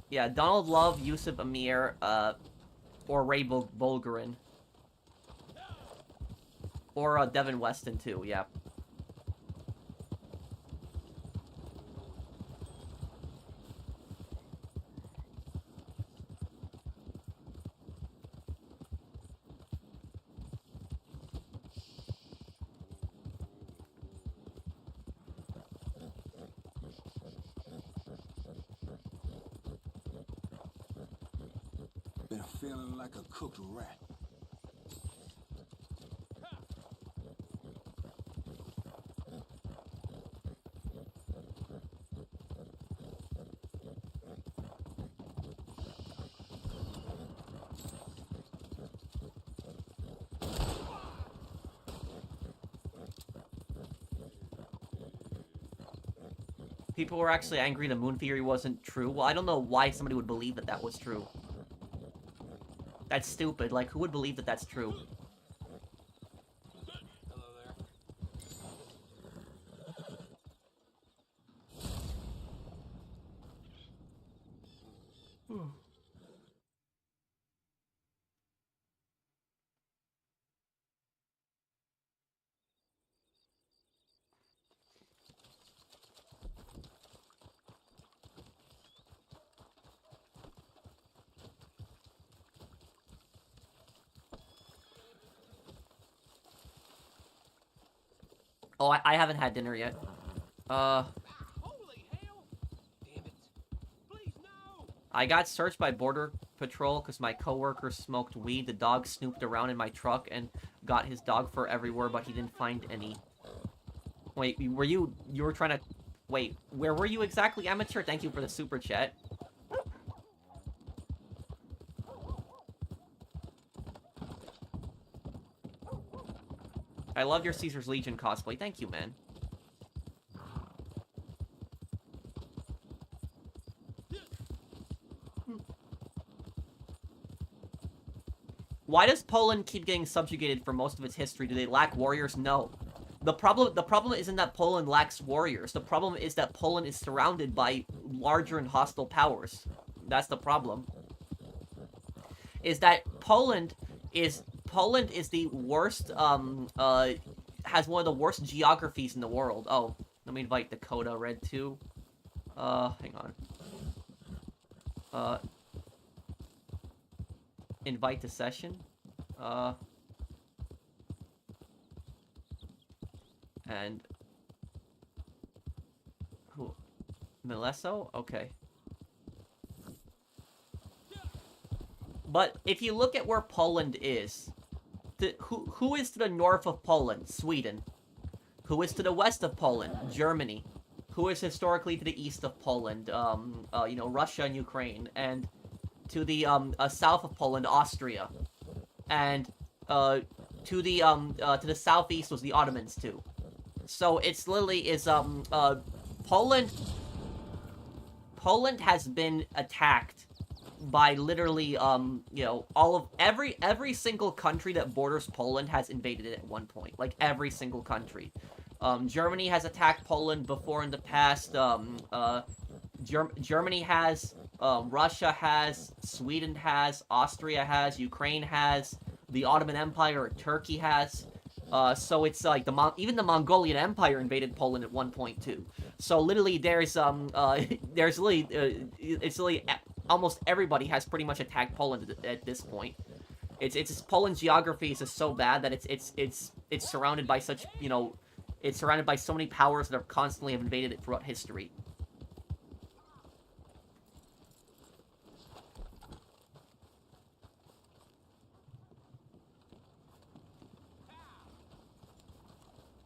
yeah, Donald Love, Yusuf Amir, or Ray Bulgarin. Or, Devin Weston, too, yeah. Been feeling like a cooked rat. People were actually angry the moon theory wasn't true. Well, I don't know why somebody would believe that that was true. That's stupid. Like, who would believe that that's true? Oh, I haven't had dinner yet. Holy hell! Damn it. Please, no! I got searched by Border Patrol because my coworker smoked weed. The dog snooped around in my truck and got his dog fur everywhere, but he didn't find any. Wait, you were trying to... Wait, where were you exactly, Amateur? Thank you for the super chat. I love your Caesar's Legion cosplay. Thank you, man. Why does Poland keep getting subjugated for most of its history? Do they lack warriors? No. The problem isn't that Poland lacks warriors. The problem is that Poland is surrounded by larger and hostile powers. That's the problem. Is that Poland is the worst, has one of the worst geographies in the world. Oh, let me invite Dakota Red too. Hang on. Invite to session. And who? Melesso? Okay. But if you look at where Poland is, who is to the north of Poland? Sweden. Who is to the west of Poland? Germany. Who is historically to the east of Poland? You know, Russia and Ukraine. And to the south of Poland, Austria. And to the southeast was the Ottomans too. So it's literally Poland has been attacked by literally, you know, every single country that borders Poland has invaded it at one point. Like, every single country. Germany has attacked Poland before in the past. Germany has, Russia has, Sweden has, Austria has, Ukraine has, the Ottoman Empire or Turkey has. So it's like even the Mongolian Empire invaded Poland at one point too. So literally, there's literally, it's literally almost everybody has pretty much attacked Poland at this point. It's Poland's geography is just so bad that it's surrounded by such, you know, it's surrounded by so many powers that have constantly have invaded it throughout history.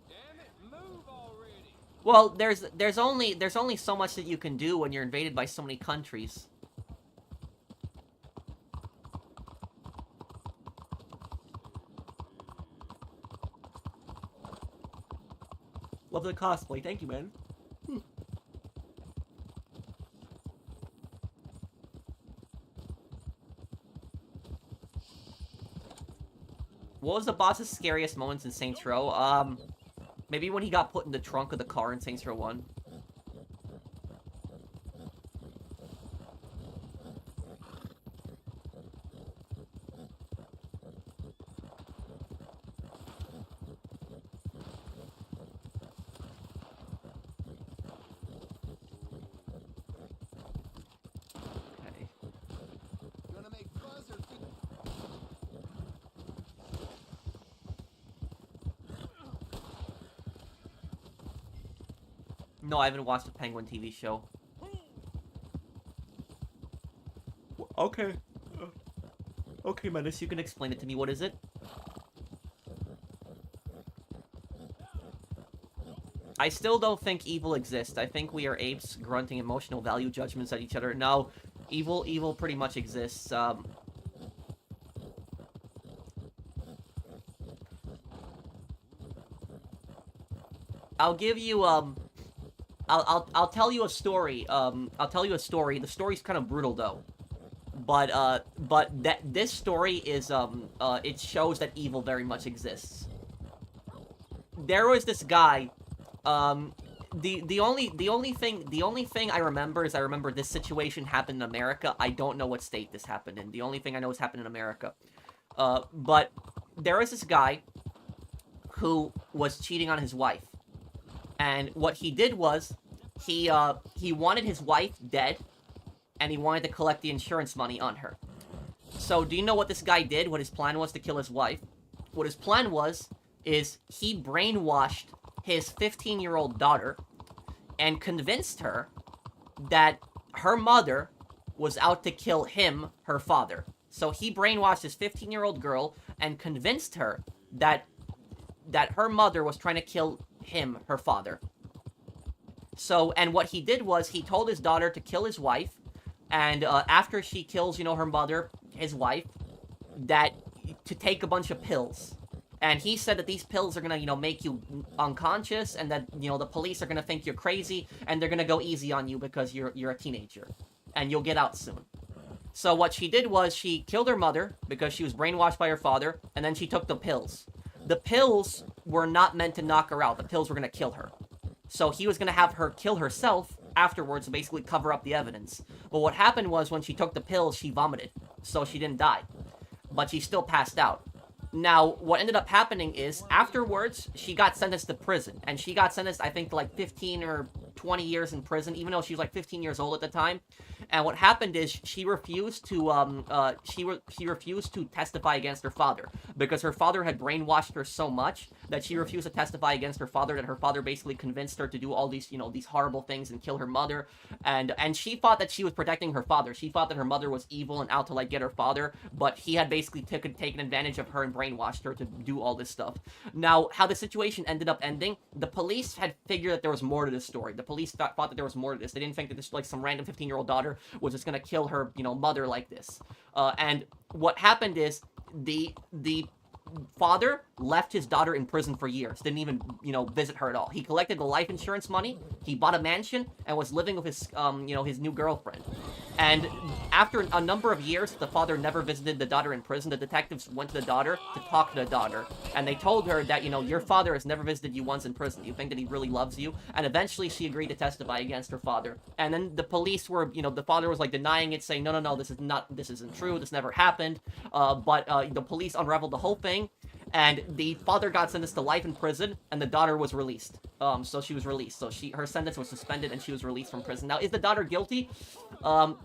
Damn it, move already. Well, there's only so much that you can do when you're invaded by so many countries. Love the cosplay, thank you, man. What was the boss's scariest moments in Saints Row? Maybe when he got put in the trunk of the car in Saints Row 1. Okay. Gonna make fuzz or No, I haven't watched the Penguin TV show. Okay. Okay, Menace, you can explain it to me. What is it? I still don't think evil exists. I think we are apes grunting emotional value judgments at each other. No, evil pretty much exists. I'll give you, I'll tell you a story. I'll tell you a story. The story's kind of brutal though. But this story is, it shows that evil very much exists. There was this guy, the only thing I remember is I remember this situation happened in America. I don't know what state this happened in. The only thing I know is happened in America. But there was this guy who was cheating on his wife. And what he did was, he wanted his wife dead, and he wanted to collect the insurance money on her. So, do you know what this guy did? What his plan was to kill his wife? What his plan was, is he brainwashed his 15-year-old daughter, and convinced her that her mother was out to kill him, her father. So he brainwashed his 15-year-old girl, and convinced her that her mother was trying to kill him, her father. So, and what he did was, he told his daughter to kill his wife, and after she kills, you know, her mother, his wife, that, to take a bunch of pills. And he said that these pills are gonna, you know, make you unconscious, and that, you know, the police are gonna think you're crazy, and they're gonna go easy on you because you're a teenager. And you'll get out soon. So what she did was, she killed her mother, because she was brainwashed by her father, and then she took the pills. The pills were not meant to knock her out. The pills were going to kill her. So he was going to have her kill herself afterwards to basically cover up the evidence. But what happened was, when she took the pills, she vomited. So she didn't die. But she still passed out. Now, what ended up happening is, afterwards, she got sentenced to prison. And she got sentenced, I think, to like 15 or 20 years in prison, even though she was like 15 years old at the time. And what happened is, she refused to she refused to testify against her father, because her father had brainwashed her so much that she refused to testify against her father, that her father basically convinced her to do all these, you know, these horrible things and kill her mother. And she thought that she was protecting her father. She thought that her mother was evil and out to like get her father, but he had basically taken advantage of her and brainwashed her to do all this stuff. Now, how the situation ended up ending, the police had figured that there was more to this story. The police thought that there was more to this. They didn't think that this, like, some random 15-year-old daughter was just gonna kill her, you know, mother like this. And what happened is, the father left his daughter in prison for years, didn't even, visit her at all. He collected the life insurance money, he bought a mansion, and was living with his, his new girlfriend. And after a number of years, the father never visited the daughter in prison. The detectives went to the daughter to talk to the daughter, and they told her that, your father has never visited you once in prison. You think that he really loves you? And eventually she agreed to testify against her father. And then the police were, the father was like denying it, saying, no, this isn't true, this never happened. But the police unraveled the whole thing, and the father got sentenced to life in prison, and the daughter was released. So she was released. So her sentence was suspended, and she was released from prison. Now, is the daughter guilty?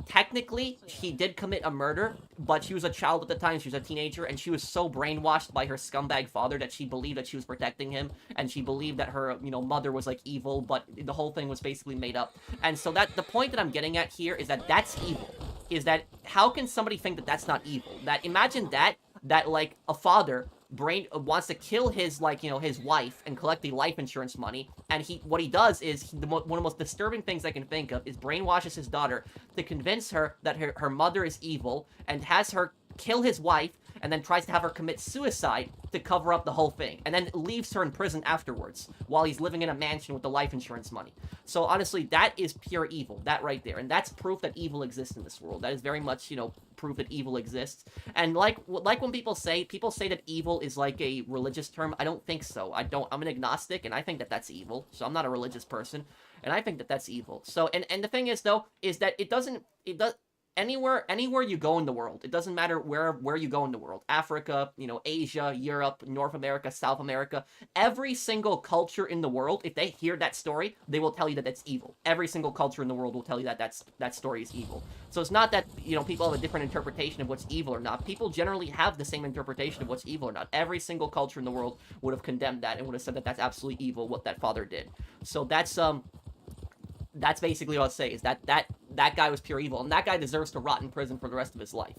Technically, she did commit a murder, but she was a child at the time. She was a teenager, and she was so brainwashed by her scumbag father that she believed that she was protecting him, and she believed that her, mother was, like, evil, but the whole thing was basically made up. And so the point that I'm getting at here is that that's evil. Is that, how can somebody think that that's not evil? That, imagine that, like, a father wants to kill his, like, his wife and collect the life insurance money, and what he does is, one of the most disturbing things I can think of is brainwashes his daughter to convince her that her mother is evil, and has her kill his wife, and then tries to have her commit suicide to cover up the whole thing, and then leaves her in prison afterwards, while he's living in a mansion with the life insurance money. So honestly, that is pure evil, that right there, and that's proof that evil exists in this world. That is very much, proof that evil exists. And like when people say that evil is like a religious term, I don't think so. I'm an agnostic, and I think that that's evil, so I'm not a religious person, and I think that that's evil. So, and the thing is, though, is that it does anywhere you go in the world, it doesn't matter where you go in the world, Africa, Asia, Europe, North America, South America, every single culture in the world, if they hear that story, they will tell you that that's evil. Every single culture in the world will tell you that that story is evil. So it's not that, people have a different interpretation of what's evil or not. People generally have the same interpretation of what's evil or not. Every single culture in the world would have condemned that and would have said that that's absolutely evil, what that father did. So that's basically what I'll say, is that guy was pure evil, and that guy deserves to rot in prison for the rest of his life.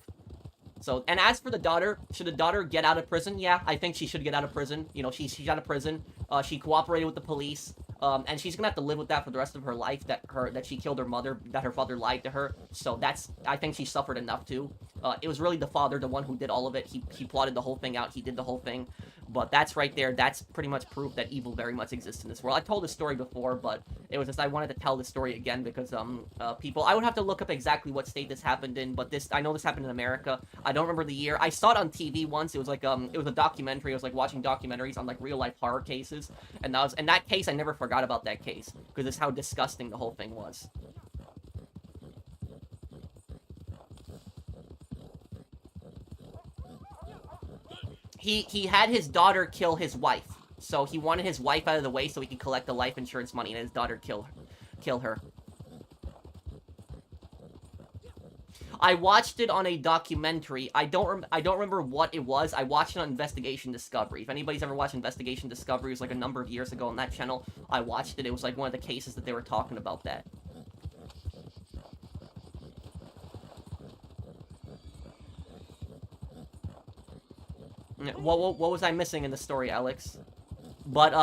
So, and as for the daughter, should the daughter get out of prison? Yeah, I think she should get out of prison. She's out of prison. She cooperated with the police, and she's gonna have to live with that for the rest of her life, that she killed her mother, that her father lied to her. So I think she suffered enough too. It was really the father, the one who did all of it. He plotted the whole thing out. He did the whole thing. But that's right there. That's pretty much proof that evil very much exists in this world. I told this story before, but it was just I wanted to tell this story again because I would have to look up exactly what state this happened in, but I know this happened in America. I don't remember the year. I saw it on TV once. It was like it was a documentary. I was like watching documentaries on like real life horror cases, and that case I never forgot about that case because it's how disgusting the whole thing was. He had his daughter kill his wife. So he wanted his wife out of the way so he could collect the life insurance money, and his daughter kill her. I watched it on a documentary. I don't remember what it was. I watched it on Investigation Discovery. If anybody's ever watched Investigation Discovery, it was like a number of years ago on that channel. I watched it. It was like one of the cases that they were talking about that. What was I missing in the story, Alex? But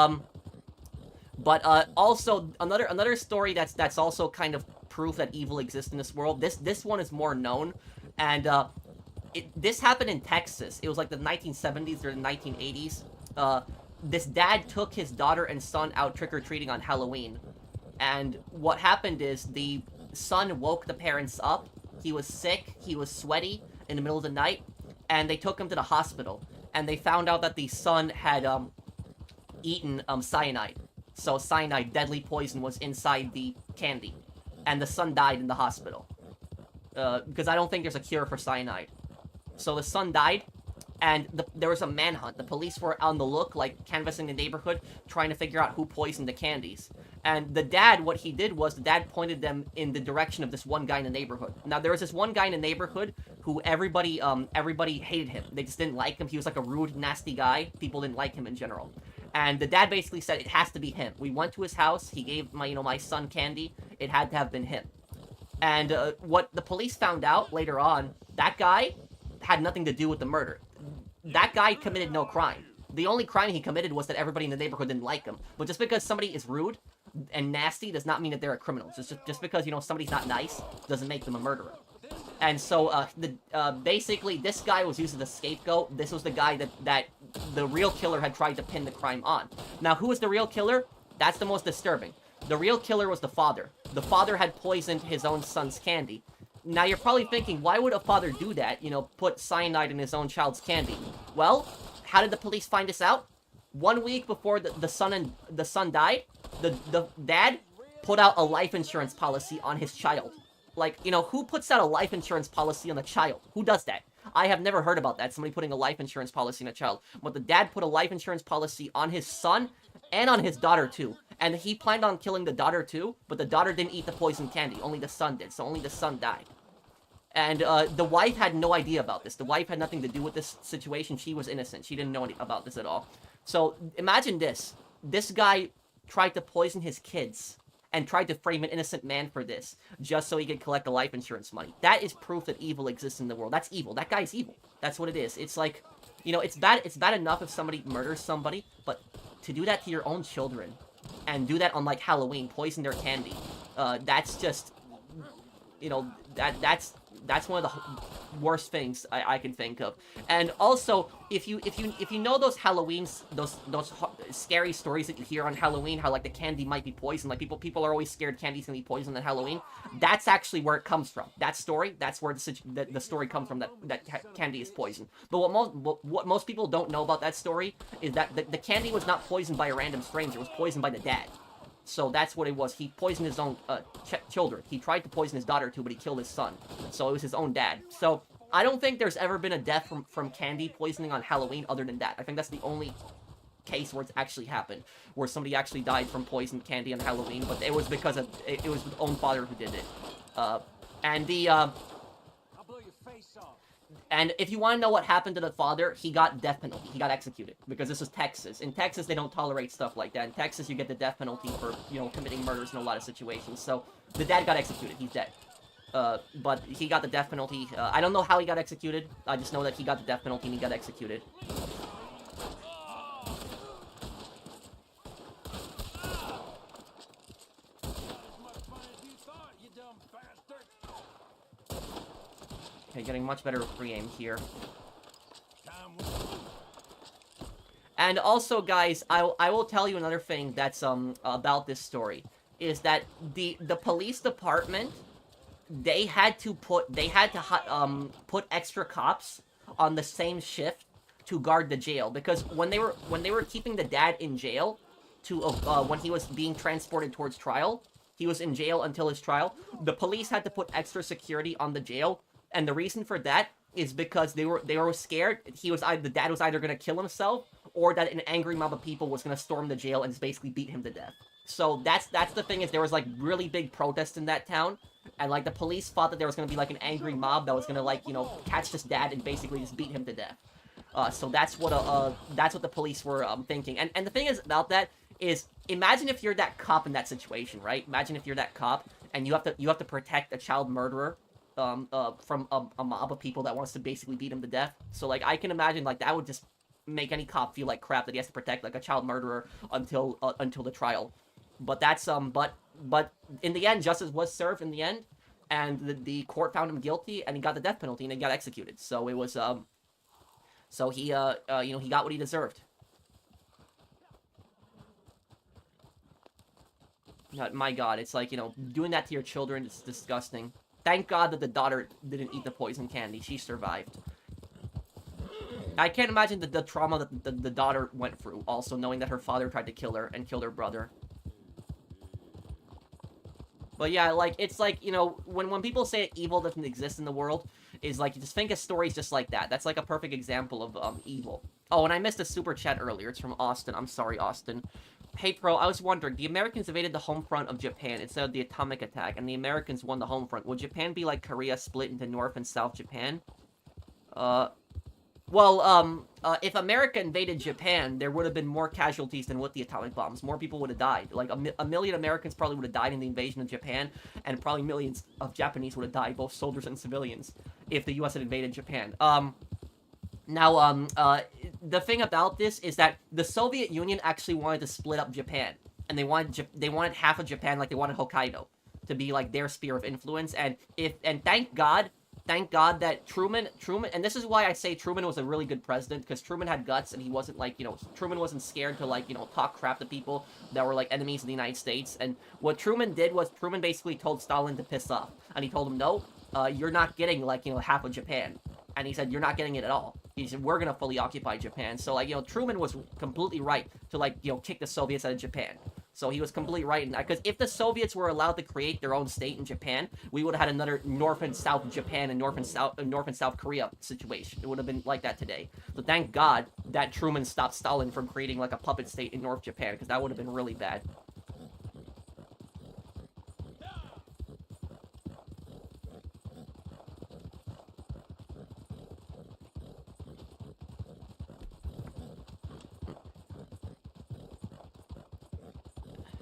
also another story that's also kind of proof that evil exists in this world. This one is more known, and this happened in Texas. It was like the 1970s or the 1980s. This dad took his daughter and son out trick-or-treating on Halloween, and what happened is the son woke the parents up. He was sick, he was sweaty in the middle of the night, and they took him to the hospital. And they found out that the son had eaten cyanide. So cyanide, deadly poison, was inside the candy. And the son died in the hospital. Because I don't think there's a cure for cyanide. So the son died, and there was a manhunt. The police were on the look, like, canvassing the neighborhood, trying to figure out who poisoned the candies. And the dad, what he did was, the dad pointed them in the direction of this one guy in the neighborhood. Now, there was this one guy in the neighborhood who everybody hated him. They just didn't like him. He was like a rude, nasty guy. People didn't like him in general. And the dad basically said, it has to be him. We went to his house. He gave my son candy. It had to have been him. And what the police found out later on, that guy had nothing to do with the murder. That guy committed no crime. The only crime he committed was that everybody in the neighborhood didn't like him. But just because somebody is rude and nasty does not mean that they're a criminal. Just because, somebody's not nice doesn't make them a murderer. And so, basically, this guy was used as a scapegoat. This was the guy that the real killer had tried to pin the crime on. Now, who was the real killer? That's the most disturbing. The real killer was the father. The father had poisoned his own son's candy. Now, you're probably thinking, why would a father do that? You know, put cyanide in his own child's candy. Well, how did the police find this out? 1 week before the son died, the dad put out a life insurance policy on his child. Like, you know, who puts out a life insurance policy on a child? Who does that? I have never heard about that, somebody putting a life insurance policy on a child. But the dad put a life insurance policy on his son and on his daughter, too. And he planned on killing the daughter, too, but the daughter didn't eat the poison candy. Only the son did, so only the son died. And the wife had no idea about this. The wife had nothing to do with this situation. She was innocent. She didn't know about this at all. So imagine this. This guy tried to poison his kids and tried to frame an innocent man for this just so he could collect the life insurance money. That is proof that evil exists in the world. That's evil. That guy's evil. That's what it is. It's like, you know, it's bad enough if somebody murders somebody, but to do that to your own children and do that on, like, Halloween, poison their candy, that's just, you know, that's one of the worst things I can think of. And also, if you know those those scary stories that you hear on Halloween, how, like, the candy might be poisoned, like people are always scared candy's gonna be poisoned on Halloween. That's actually where it comes from. That story, that's where the story comes from, that candy is poisoned. But what most people don't know about that story is that the candy was not poisoned by a random stranger. It was poisoned by the dad. So that's what it was. He poisoned his own children. He tried to poison his daughter too, but he killed his son. So it was his own dad. So I don't think there's ever been a death from candy poisoning on Halloween other than that. I think that's the only case where it's actually happened, where somebody actually died from poisoned candy on Halloween, but it was because of it was his own father who did it. And if you want to know what happened to the father, he got death penalty. He got executed because this is Texas. In Texas, they don't tolerate stuff like that. In Texas, you get the death penalty for, you know, committing murders in a lot of situations. So the dad got executed. He's dead. But he got the death penalty. I don't know how he got executed. I just know that he got the death penalty and he got executed. Okay, getting much better pre-aim here. And also, guys, I will tell you another thing that's about this story is that the police department, they had to put extra cops on the same shift to guard the jail, because when they were keeping the dad in jail to when he was being transported towards trial, he was in jail until his trial. The police had to put extra security on the jail. And the reason for that is because they were scared the dad was either gonna kill himself or that an angry mob of people was gonna storm the jail and just basically beat him to death. So that's the thing, is there was, like, really big protests in that town, and, like, the police thought that there was gonna be, like, an angry mob that was gonna, like, you know, catch this dad and basically just beat him to death. So that's what the police were thinking. And the thing is about that is, imagine if you're that cop in that situation, right? Imagine if you're that cop and you have to protect a child murderer from a mob of people that wants to basically beat him to death. So, like, I can imagine, like, that would just make any cop feel like crap that he has to protect, like, a child murderer until the trial. But that's but in the end, justice was served in the end, and the court found him guilty, and he got the death penalty, and he got executed. So it was so he you know, he got what he deserved. My God, it's like, you know, doing that to your children is disgusting. Thank God that the daughter didn't eat the poison candy. She survived. I can't imagine the trauma that the daughter went through, also knowing that her father tried to kill her and killed her brother. But yeah, like, it's like, you know, when people say evil doesn't exist in the world, is like, you just think of stories just like that. That's like a perfect example of evil. Oh, and I missed a super chat earlier. It's from Austin. I'm sorry, Austin. Hey, Pro, I was wondering, the Americans invaded the home front of Japan instead of the atomic attack, and the Americans won the home front. Would Japan be like Korea, split into North and South Japan? If America invaded Japan, there would have been more casualties than with the atomic bombs. More people would have died. Like, a million Americans probably would have died in the invasion of Japan, and probably millions of Japanese would have died, both soldiers and civilians, if the U.S. had invaded Japan. The thing about this is that the Soviet Union actually wanted to split up Japan, and they wanted half of Japan, like they wanted Hokkaido, to be like their sphere of influence. And thank God thank God that Truman, and this is why I say Truman was a really good president, because Truman had guts, and he wasn't like, Truman wasn't scared to like, talk crap to people that were like enemies of the United States. And what Truman did was Truman basically told Stalin to piss off, and he told him, no, you're not getting like, half of Japan. And he said, you're not getting it at all. He said, we're gonna fully occupy Japan. So like, Truman was completely right to like, kick the Soviets out of Japan. So he was completely right in that, because if the Soviets were allowed to create their own state in Japan, we would have had another North and South Japan and North and South Korea situation. It would have been like that today. So thank God that Truman stopped Stalin from creating like a puppet state in North Japan, because that would have been really bad.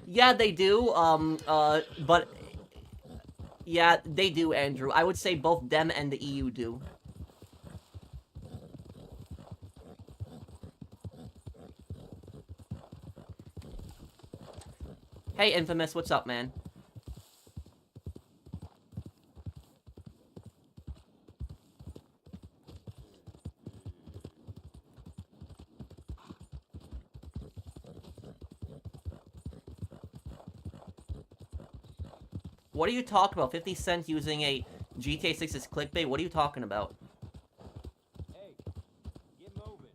Yeah, they do, but... Yeah, they do, Andrew. I would say both them and the EU do. Hey, Infamous, what's up, man? What are you talking about? 50 Cent using a GTA 6's clickbait? What are you talking about? Hey, get moving.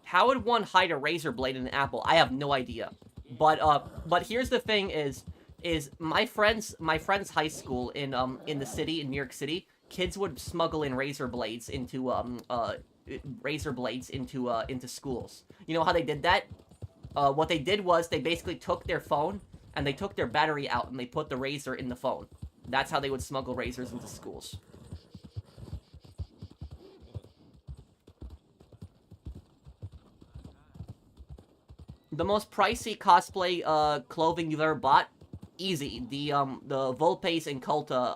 How would one hide a razor blade in an apple? I have no idea. But here's the thing is my friend's high school in the city, in New York City, kids would smuggle in razor blades into schools. You know how they did that? What they did was they basically took their phone and they took their battery out and they put the razor in the phone. That's how they would smuggle razors into schools. The most pricey cosplay clothing you've ever bought? Easy. The Volpes and Culta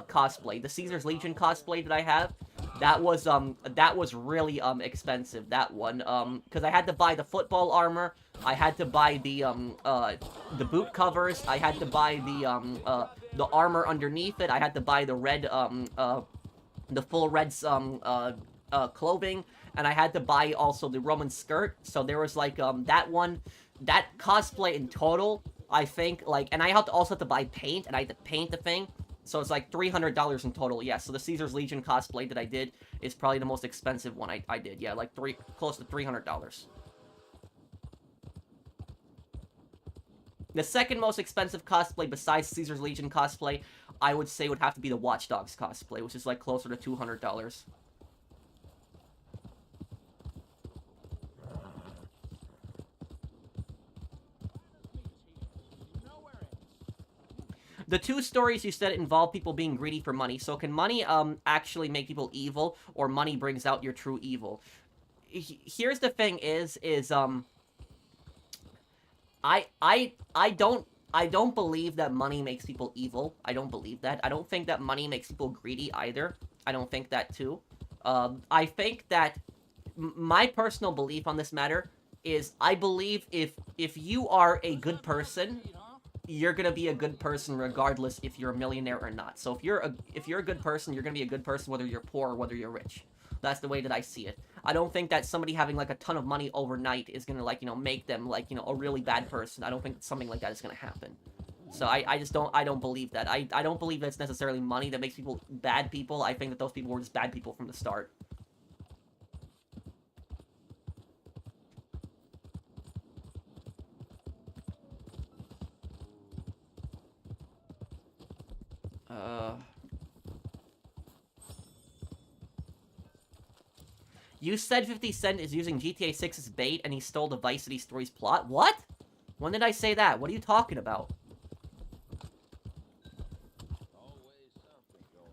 cosplay. The Caesar's Legion cosplay that I have, that was really expensive, that one. Because I had to buy the football armor, I had to buy the boot covers, I had to buy the armor underneath it, I had to buy the red the full red clothing, and I had to buy also the Roman skirt. So there was like that cosplay in total, I think, like, and I also have to buy paint, and I had to paint the thing. So it's like $300 in total, yeah. So the Caesar's Legion cosplay that I did is probably the most expensive one I did, yeah, like close to $300. The second most expensive cosplay besides Caesar's Legion cosplay, I would say would have to be the Watch Dogs cosplay, which is like closer to $200. The two stories you said involve people being greedy for money. So can money actually make people evil, or money brings out your true evil? Here's the thing I don't believe that money makes people evil. I don't believe that. I don't think that money makes people greedy either. I don't think that too. I think that my personal belief on this matter is I believe if you are a good person, you're gonna be a good person regardless if you're a millionaire or not. So if you're a good person, you're gonna be a good person whether you're poor or whether you're rich. That's the way that I see it. I don't think that somebody having like a ton of money overnight is gonna like, make them like, a really bad person. I don't think something like that is gonna happen. So I just don't believe that. I don't believe that it's necessarily money that makes people bad people. I think that those people were just bad people from the start. You said 50 Cent is using GTA 6 as bait and he stole the Vice City Stories plot? What? When did I say that? What are you talking about?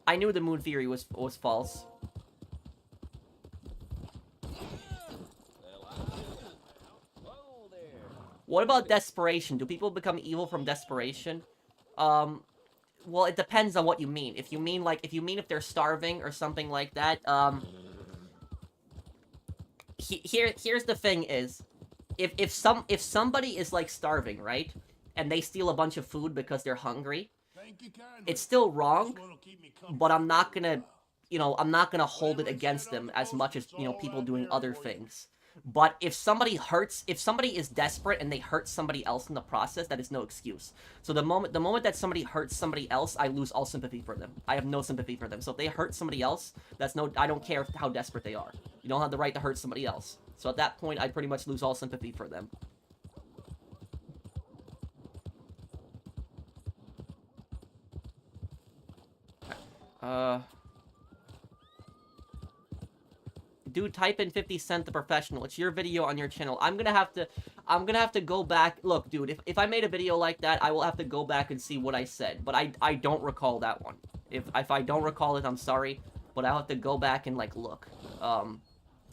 I knew the moon theory was false. What about desperation? Do people become evil from desperation? Well, it depends on what you mean. If you mean if they're starving or something like that, here's the thing is, if somebody is like starving, right, and they steal a bunch of food because they're hungry, it's still wrong, but I'm not gonna, I'm not gonna hold it against them as much as, people doing other things. But if somebody is desperate and they hurt somebody else in the process, that is no excuse. So the moment that somebody hurts somebody else, I lose all sympathy for them. I have no sympathy for them. So if they hurt somebody else, I don't care how desperate they are. You don't have the right to hurt somebody else. So at that point, I pretty much lose all sympathy for them. Dude, type in 50 Cent the Professional. It's your video on your channel. I'm gonna have to go back. Look, dude, if I made a video like that, I will have to go back and see what I said. But I don't recall that one. If I don't recall it, I'm sorry. But I'll have to go back and, like, look.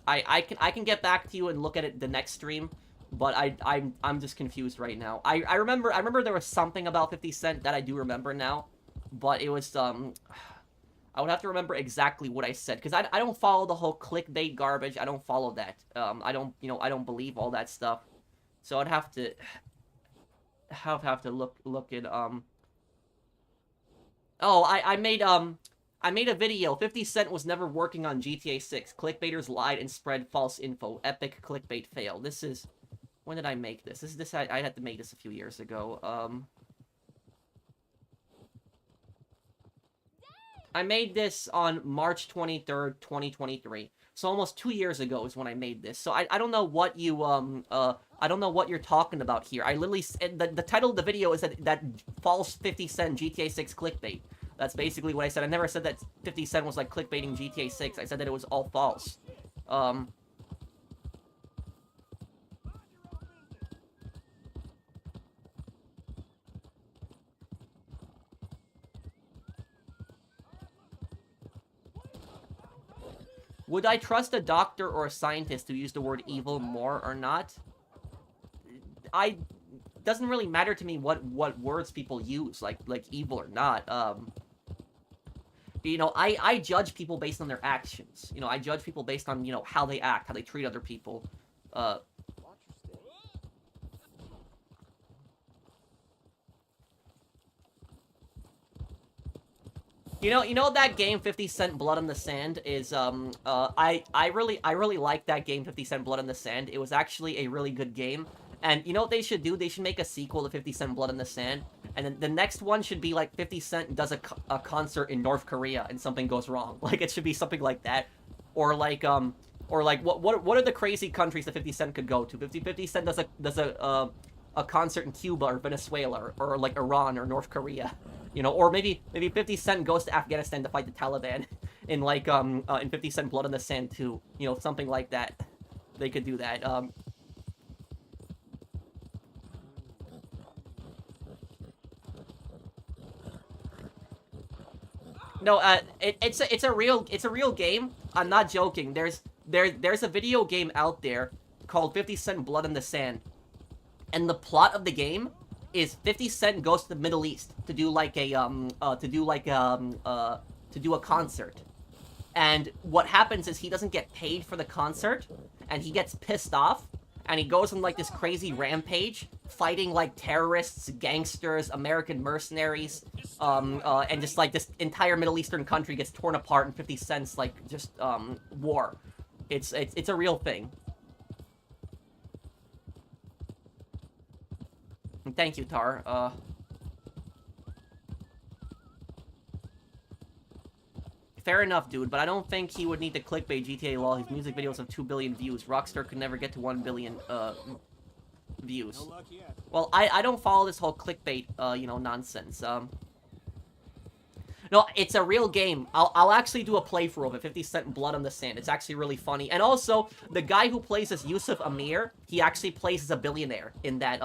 I can get back to you and look at it the next stream. But I'm just confused right now. I remember there was something about 50 Cent that I do remember now. But it was, I would have to remember exactly what I said, because I don't follow the whole clickbait garbage. I don't follow that. I don't believe all that stuff. So I'd have to look at Oh, I made a video. 50 Cent was never working on GTA 6. Clickbaiters lied and spread false info. Epic clickbait fail. This is, when did I make this? I had to make this a few years ago. I made this on March 23rd, 2023. So almost 2 years ago is when I made this. So I don't know what you, I don't know what you're talking about here. I literally, the title of the video is that false 50 Cent GTA 6 clickbait. That's basically what I said. I never said that 50 Cent was, like, clickbaiting GTA 6. I said that it was all false. Would I trust a doctor or a scientist to use the word evil more or not? Doesn't really matter to me what words people use, like evil or not. I judge people based on their actions. I judge people based on, how they act, how they treat other people. You know that game 50 Cent Blood on the Sand is, I really like that game 50 Cent Blood on the Sand. It was actually a really good game. And you know what they should do? They should make a sequel to 50 Cent Blood on the Sand. And then the next one should be like 50 Cent does a concert in North Korea and something goes wrong. Like, it should be something like that. Or like what are the crazy countries that 50 Cent could go to? 50 Cent does a concert in Cuba or Venezuela or like Iran or North Korea. Or maybe 50 Cent goes to Afghanistan to fight the Taliban in like in 50 Cent Blood on the Sand too. Something like that. They could do that. No, it's a real game. I'm not joking. There's a video game out there called 50 Cent Blood on the Sand. And the plot of the game is 50 Cent goes to the Middle East to do like a concert. And what happens is he doesn't get paid for the concert, and he gets pissed off, and he goes on like this crazy rampage, fighting like terrorists, gangsters, American mercenaries, and just like this entire Middle Eastern country gets torn apart in 50 Cent's like just war. It's a real thing. Thank you, Tar. Fair enough, dude, but I don't think he would need to clickbait GTA law. His music videos have 2 billion views. Rockstar could never get to 1 billion, views. Well, I don't follow this whole clickbait, nonsense. No, it's a real game. I'll actually do a playthrough of it, 50 Cent Blood on the Sand. It's actually really funny. And also, the guy who plays as Yusuf Amir, he actually plays as a billionaire in that,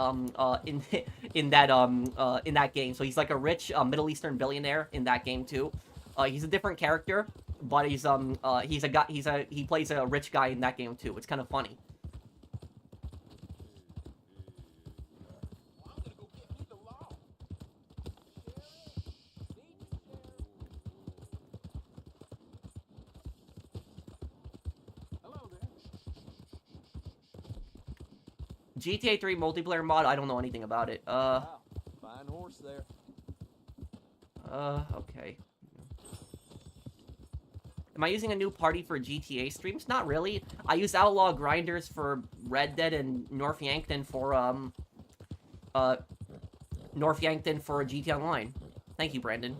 in that game. So he's like a rich, Middle Eastern billionaire in that game, too. He's a different character, but he plays a rich guy in that game, too. It's kind of funny. GTA 3 multiplayer mod, I don't know anything about it. Wow, fine horse there. Okay. Am I using a new party for GTA streams? Not really. I use Outlaw Grinders for Red Dead and North Yankton for, North Yankton for GTA Online. Thank you, Brandon.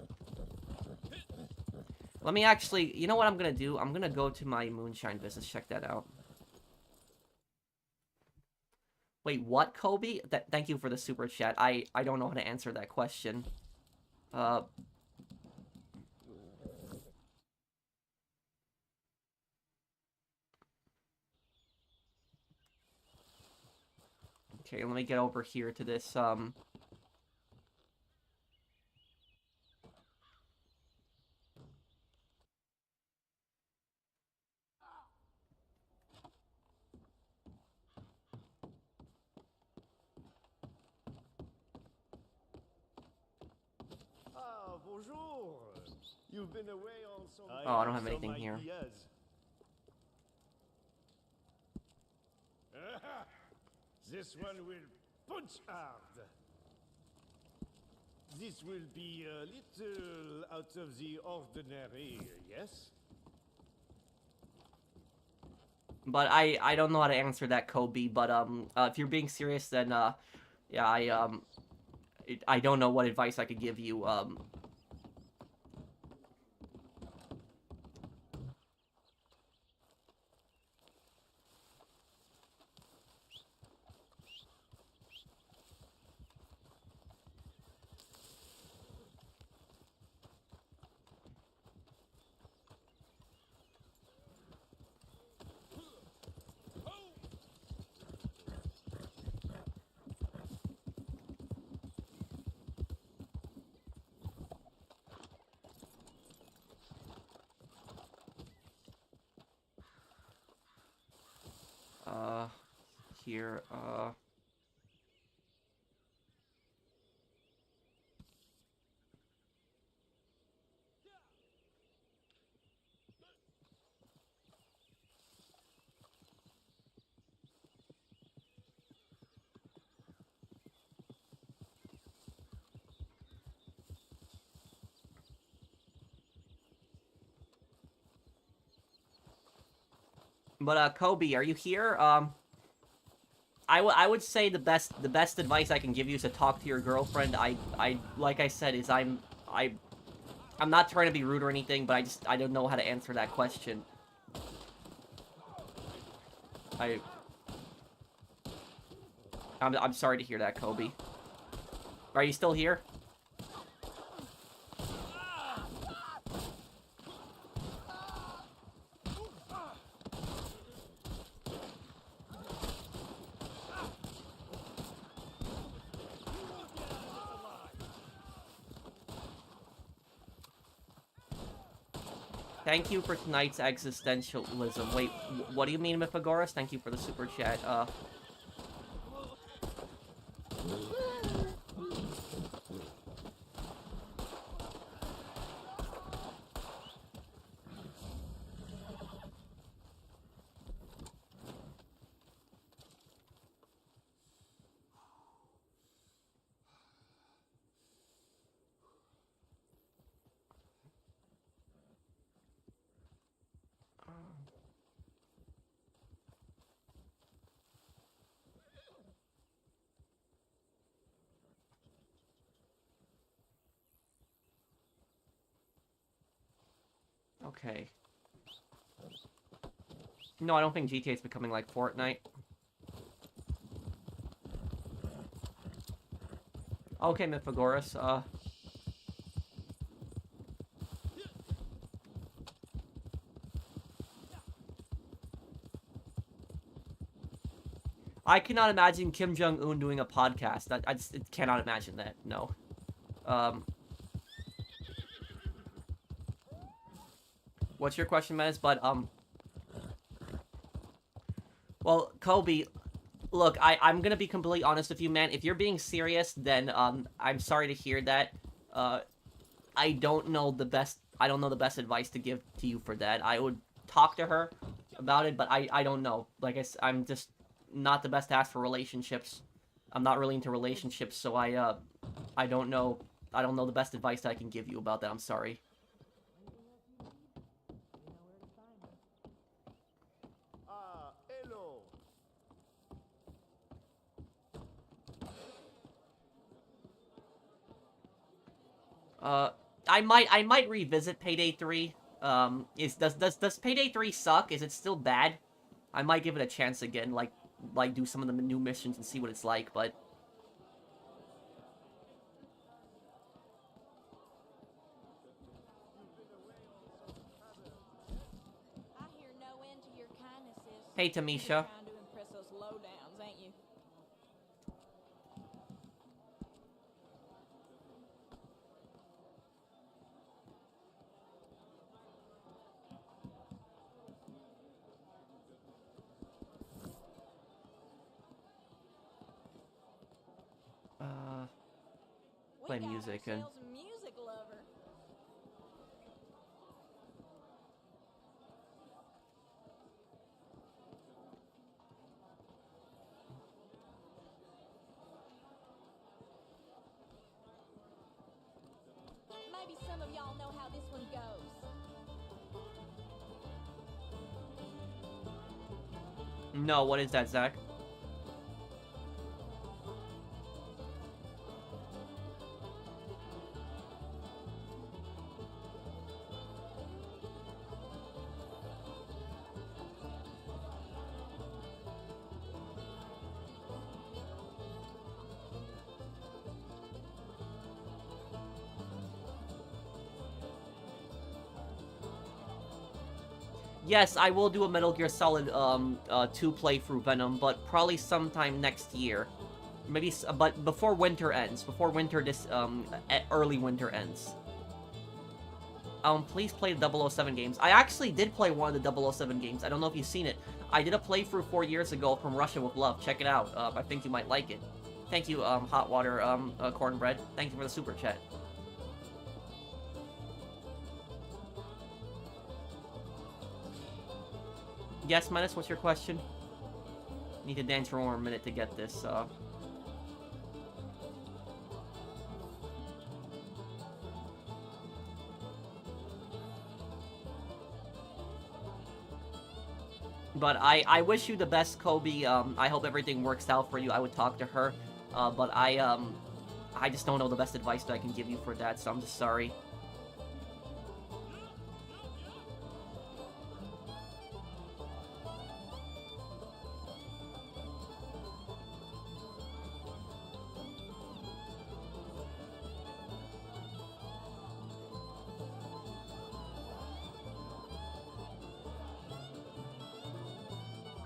Let me actually... You know what I'm gonna do? I'm gonna go to my moonshine business, check that out. Wait, what, Kobe? Thank you for the super chat. I don't know how to answer that question. Okay, let me get over here to this, Ah, bonjour. You've been away on some... Oh, I don't have anything here. This one will punch hard. This will be a little out of the ordinary, yes? But I don't know how to answer that, Kobe, but, if you're being serious, then, yeah, I don't know what advice I could give you, here, But, Kobe, are you here? I would say the best advice I can give you is to talk to your girlfriend. Like I said, is I'm not trying to be rude or anything, but I don't know how to answer that question. I'm sorry to hear that, Kobe. Are you still here? Thank you for tonight's existentialism. Wait, what do you mean, Mythagoras? Thank you for the super chat. Okay. No, I don't think GTA is becoming like Fortnite. Okay, Mythagoras, I cannot imagine Kim Jong-un doing a podcast. I just cannot imagine that, no. What's your question, Menace? But, well, Kobe, look, I'm gonna be completely honest with you, man. If you're being serious, then, I'm sorry to hear that. I don't know the best advice to give to you for that. I would talk to her about it, but I don't know. Like I'm just not the best to ask for relationships. I'm not really into relationships, so I don't know I don't know the best advice that I can give you about that. I'm sorry. Hello. I might revisit Payday 3. Does Payday 3 suck? Is it still bad? I might give it a chance again, like do some of the new missions and see what it's like, but I hear no end to your kindnesses. hey Tamisha. Trying to impress us lowdowns, ain't you? Play We got music and ourselves a music lover. Maybe some of y'all know how this one goes. no, what is that, Zach? Yes, I will do a Metal Gear Solid 2 playthrough Venom, but probably sometime next year. Maybe, but before winter ends. Before winter, early winter ends. Please play the 007 games. I actually did play one of the 007 games. I don't know if you've seen it. I did a playthrough 4 years ago from Russia with Love. Check it out. I think you might like it. Thank you, Hot Water, Cornbread. Thank you for the super chat. Yes, Menace, what's your question? Need to dance for one more minute to get this, But I wish you the best, Kobe. I hope everything works out for you. I would talk to her. But I just don't know the best advice that I can give you for that, so I'm just sorry.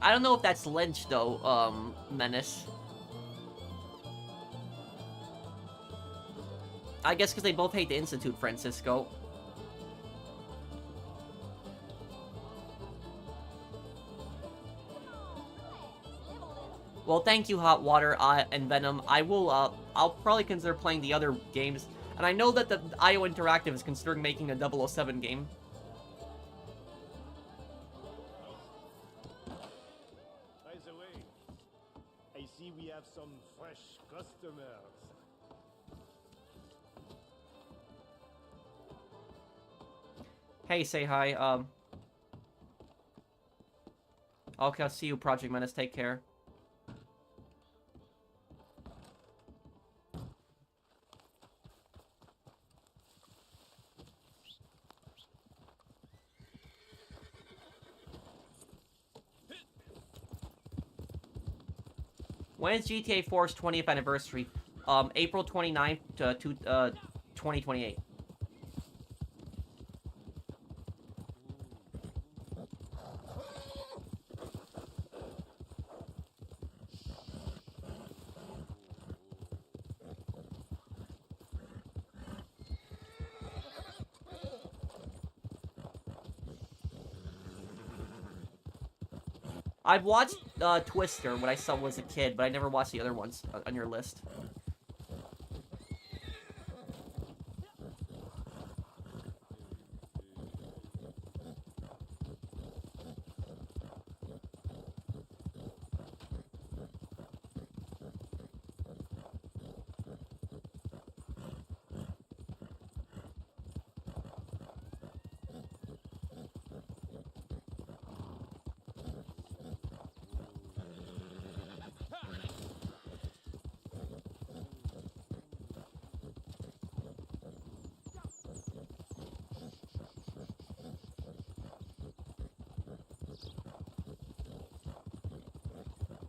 I don't know if that's Lynch, though, Menace. I guess because they both hate the Institute, Francisco. Well, thank you, Hot Water and Venom. I'll probably consider playing the other games. And I know that the IO Interactive is considering making a 007 game. By the way, I see we have some fresh customers. Hey, say hi. Okay, I'll see you, Project Menace. Take care. When is GTA 4's 20th anniversary? April 29th to 2028. I've watched Twister when I was a kid, but I never watched the other ones on your list.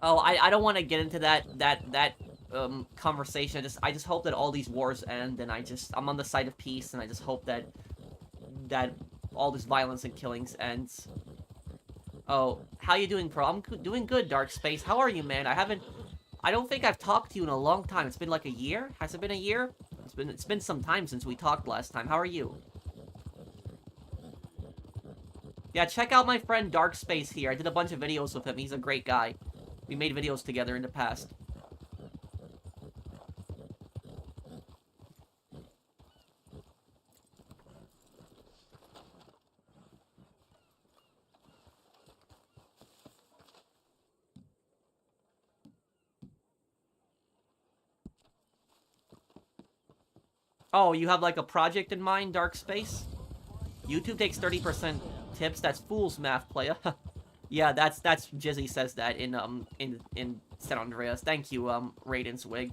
Oh, I don't want to get into that conversation. I just hope that all these wars end, and I'm on the side of peace, and I just hope that all this violence and killings ends. Oh, how you doing, Pro? I'm doing good, Dark Space. How are you, man? I don't think I've talked to you in a long time. It's been like a year? Has it been a year? It's been some time since we talked last time. How are you? Yeah, check out my friend Dark Space here. I did a bunch of videos with him. He's a great guy. We made videos together in the past. Oh, you have like a project in mind, Dark Space? YouTube takes 30% tips. That's fool's math, playa. Yeah, that's Jizzy says that in San Andreas. Thank you, Raiden's wig.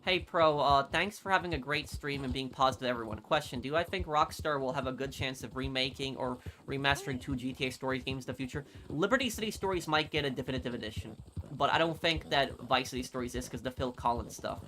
Hey, Pro, thanks for having a great stream and being positive, everyone. Question, do I think Rockstar will have a good chance of remaking or remastering 2 GTA Stories games in the future? Liberty City Stories might get a definitive edition, but I don't think that Vice City Stories is because the Phil Collins stuff.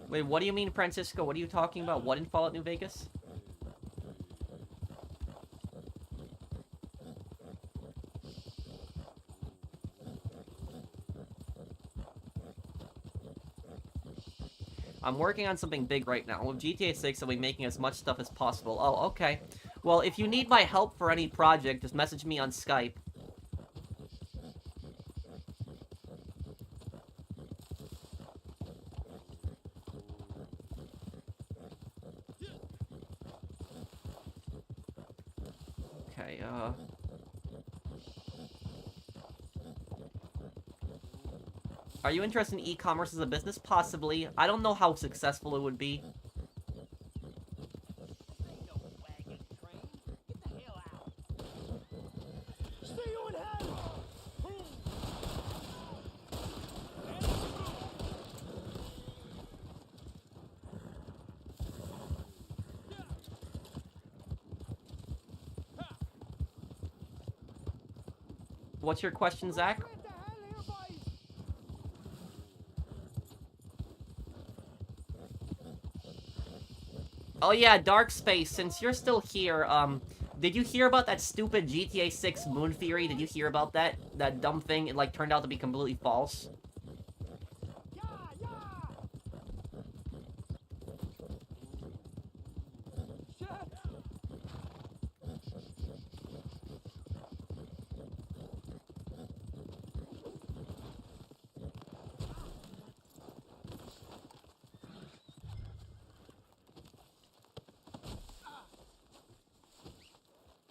Wait, what do you mean, Francisco? What are you talking about? What in Fallout New Vegas? I'm working on something big right now. With GTA 6, I'll be making as much stuff as possible. Oh, okay. Well, if you need my help for any project, just message me on Skype. Okay, Are you interested in e-commerce as a business? Possibly. I don't know how successful it would be. Ain't no wagon train. Get the hell out. See you in hell. What's your question, Zach? What the hell here, boys? Oh yeah, Dark Space, since you're still here, did you hear about that stupid GTA 6 moon theory? Did you hear about that? That dumb thing? It, like, turned out to be completely false. Yeah, yeah. Shit.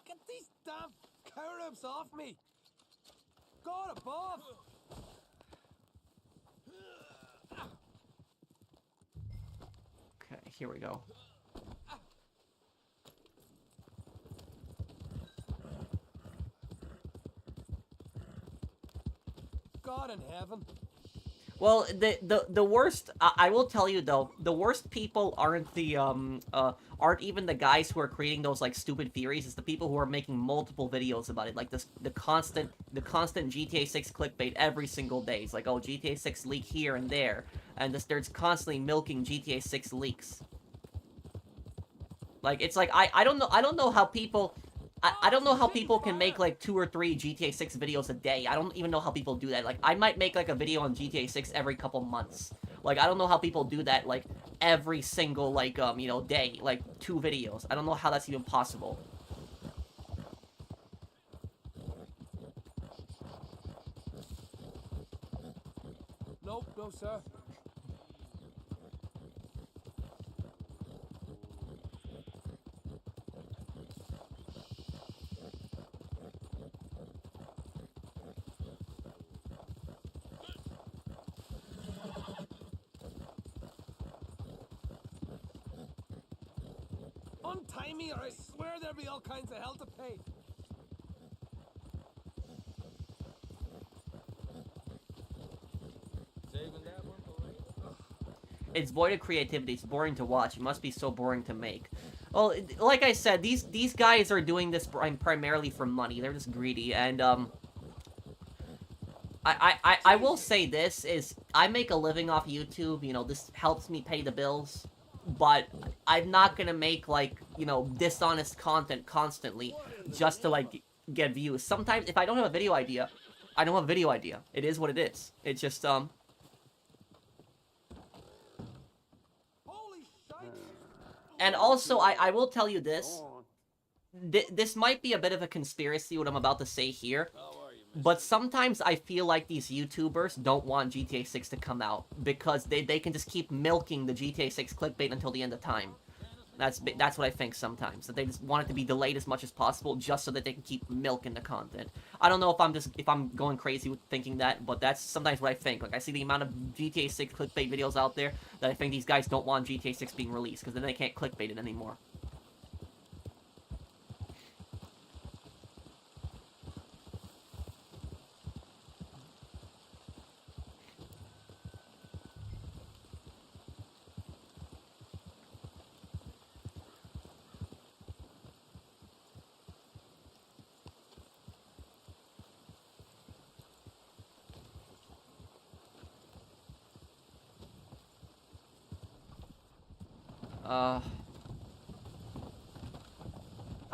Get these damn Caribs off me! God above! Okay, here we go. God in heaven. Well, the worst, I will tell you though, the worst people aren't aren't even the guys who are creating those like stupid theories. It's the people who are making multiple videos about it, like the constant GTA 6 clickbait every single day. It's like, oh, GTA 6 leak here and there, and there's constantly milking GTA 6 leaks. Like, it's like I don't know how people. I don't know how people can make, like, 2 or 3 GTA 6 videos a day. I don't even know how people do that. Like, I might make, like, a video on GTA 6 every couple months. Like, I don't know how people do that, like, every single, like, you know, day. Like, 2 videos. I don't know how that's even possible. Nope, no sir. untie me, or I swear there'll be all kinds of hell to pay. Saving that one for later. It's void of creativity. It's boring to watch. It must be so boring to make. Well, like I said, these guys are doing this primarily for money. They're just greedy, and I will say this is I make a living off YouTube. You know, this helps me pay the bills, but I'm not gonna make like, you know, dishonest content constantly just to like get views. Sometimes if I don't have a video idea, I don't have a video idea. It is what it is. It's just Holy shite! And also, I will tell you this. This might be a bit of a conspiracy, what I'm about to say here. How are you, mister? But sometimes I feel like these YouTubers don't want GTA 6 to come out. Because they can just keep milking the GTA 6 clickbait until the end of time. That's what I think sometimes. That they just want it to be delayed as much as possible just so that they can keep milking the content. I don't know if I'm going crazy with thinking that, but that's sometimes what I think. Like, I see the amount of GTA 6 clickbait videos out there that I think these guys don't want GTA 6 being released, because then they can't clickbait it anymore.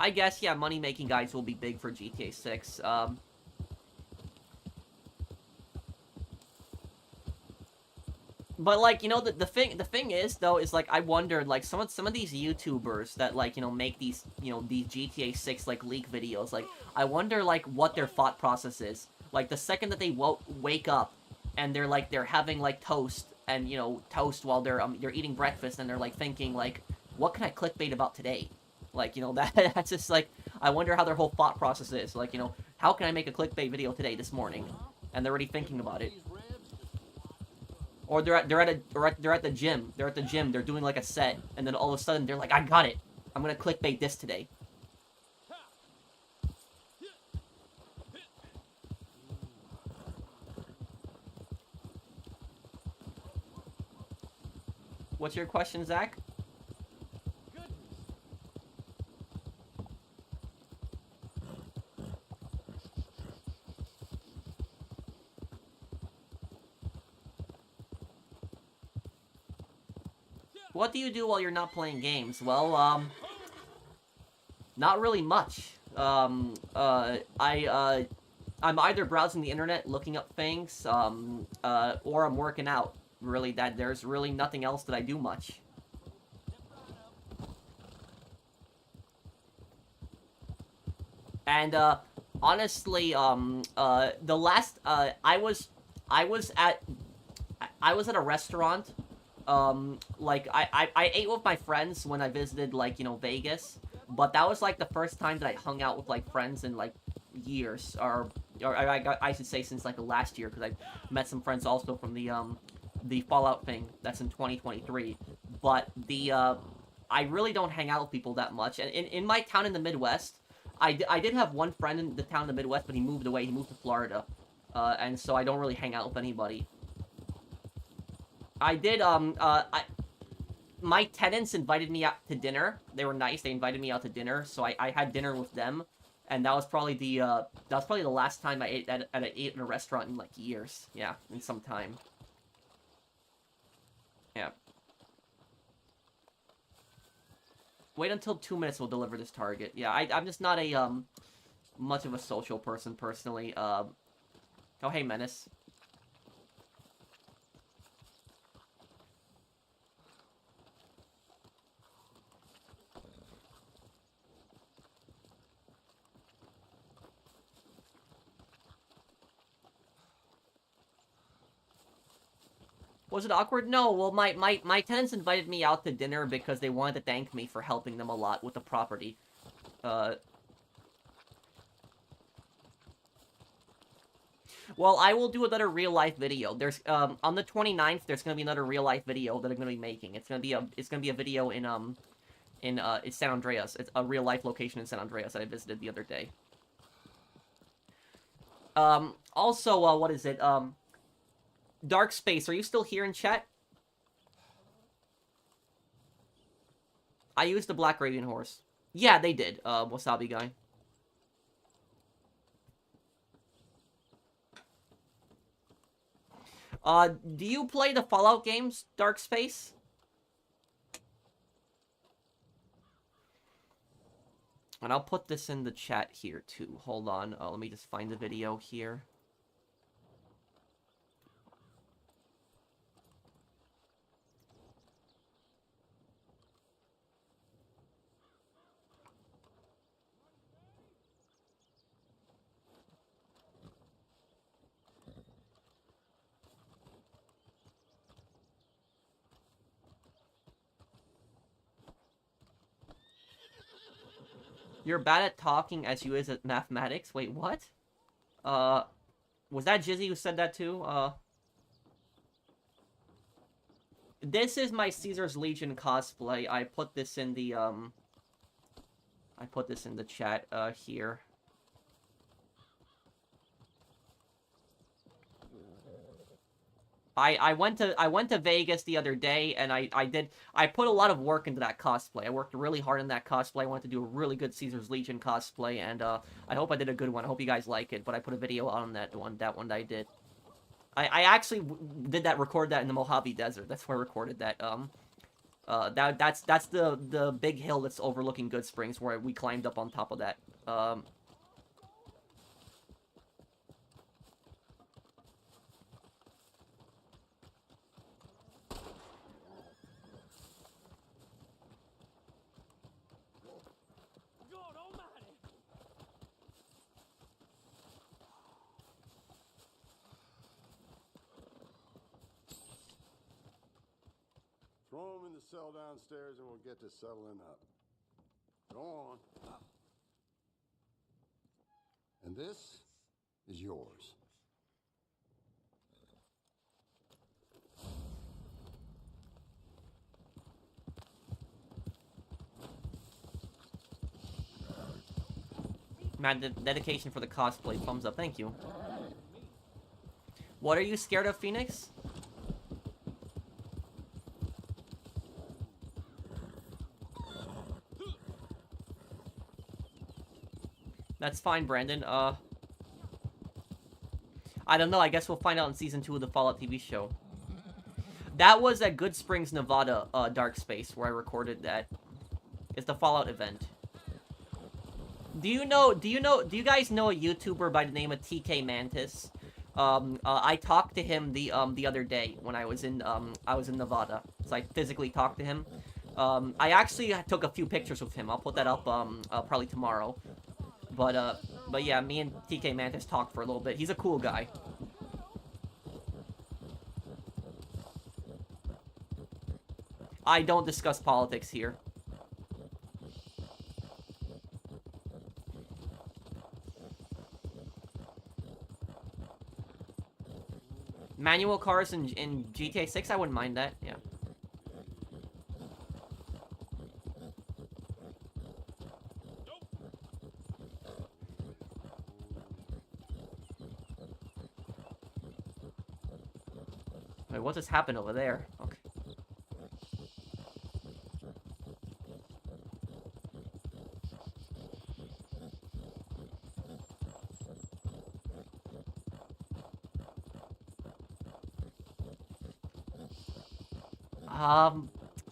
I guess, yeah, money-making guys will be big for GTA 6. But, like, you know, the thing is, though, is, like, I wondered, like, some of these YouTubers that, like, you know, make these, you know, these GTA 6, like, leak videos, like, I wonder, like, what their thought process is. Like, the second that they wake up, and they're having, like, toast, and, you know, toast while they're eating breakfast, and they're, like, thinking, like, what can I clickbait about today? Like, you know, that's just, like, I wonder how their whole thought process is. Like, you know, how can I make a clickbait video today, this morning? And they're already thinking about it. Or they're at the gym. They're at the gym, they're doing, like, a set, and then all of a sudden, they're like, I got it! I'm gonna clickbait this today. What's your question, Zach? What do you do while you're not playing games? Well, not really much. I'm either browsing the internet, looking up things, or I'm working out. Really, there's really nothing else that I do much. And, honestly, the last, I was at a restaurant. Like, I ate with my friends when I visited, like, you know, Vegas, but that was, like, the first time that I hung out with, like, friends in, like, years, or I should say since, like, the last year, because I met some friends also from the Fallout thing that's in 2023, but I really don't hang out with people that much, and in my town in the Midwest, I did have one friend in the town in the Midwest, but he moved away, he moved to Florida, and so I don't really hang out with anybody. I did, my tenants invited me out to dinner. They were nice. They invited me out to dinner, so I had dinner with them, and that was probably the last time I ate at a restaurant in, like, years. Yeah, in some time. Yeah. Wait until 2 minutes, we'll deliver this target. Yeah, I'm just not a, much of a social person, personally. Oh, hey, Menace. Was it awkward? No, well, my tenants invited me out to dinner because they wanted to thank me for helping them a lot with the property. Well, I will do another real-life video. There's, on the 29th, there's gonna be another real-life video that I'm gonna be making. It's gonna be a video in in it's San Andreas. It's a real life location in San Andreas that I visited the other day. Also, what is it? Dark Space, are you still here in chat? I used the Black Arabian Horse. Yeah, they did, Wasabi guy. Do you play the Fallout games, Dark Space? And I'll put this in the chat here, too. Hold on. Let me just find the video here. You're bad at talking as you is at mathematics? Wait, what? Was that Jizzy who said that too? This is my Caesar's Legion cosplay. I put this in the, chat, here. I went to Vegas the other day, and I put a lot of work into that cosplay. I worked really hard on that cosplay. I wanted to do a really good Caesar's Legion cosplay, and I hope I did a good one. I hope you guys like it, but I put a video out on that one that I did. I actually recorded that in the Mojave Desert. That's where I recorded that. That's the big hill that's overlooking Good Springs, where we climbed up on top of that. Throw him in the cell downstairs and we'll get to settling up. Go on. And this is yours. Man, the dedication for the cosplay. Thumbs up. Thank you. What are you scared of, Phoenix? That's fine, Brandon. I don't know. I guess we'll find out in Season 2 of the Fallout TV show. That was at Good Springs, Nevada, Dark Space, where I recorded that. It's the Fallout event. Do you guys know a YouTuber by the name of TK Mantis? I talked to him the other day when I was in Nevada. So I physically talked to him. I actually took a few pictures with him. I'll put that up, probably tomorrow. But yeah, me and TK Mantis talked for a little bit. He's a cool guy. I don't discuss politics here. Manual cars in GTA 6, I wouldn't mind that, yeah. Wait, what just happened over there? Okay.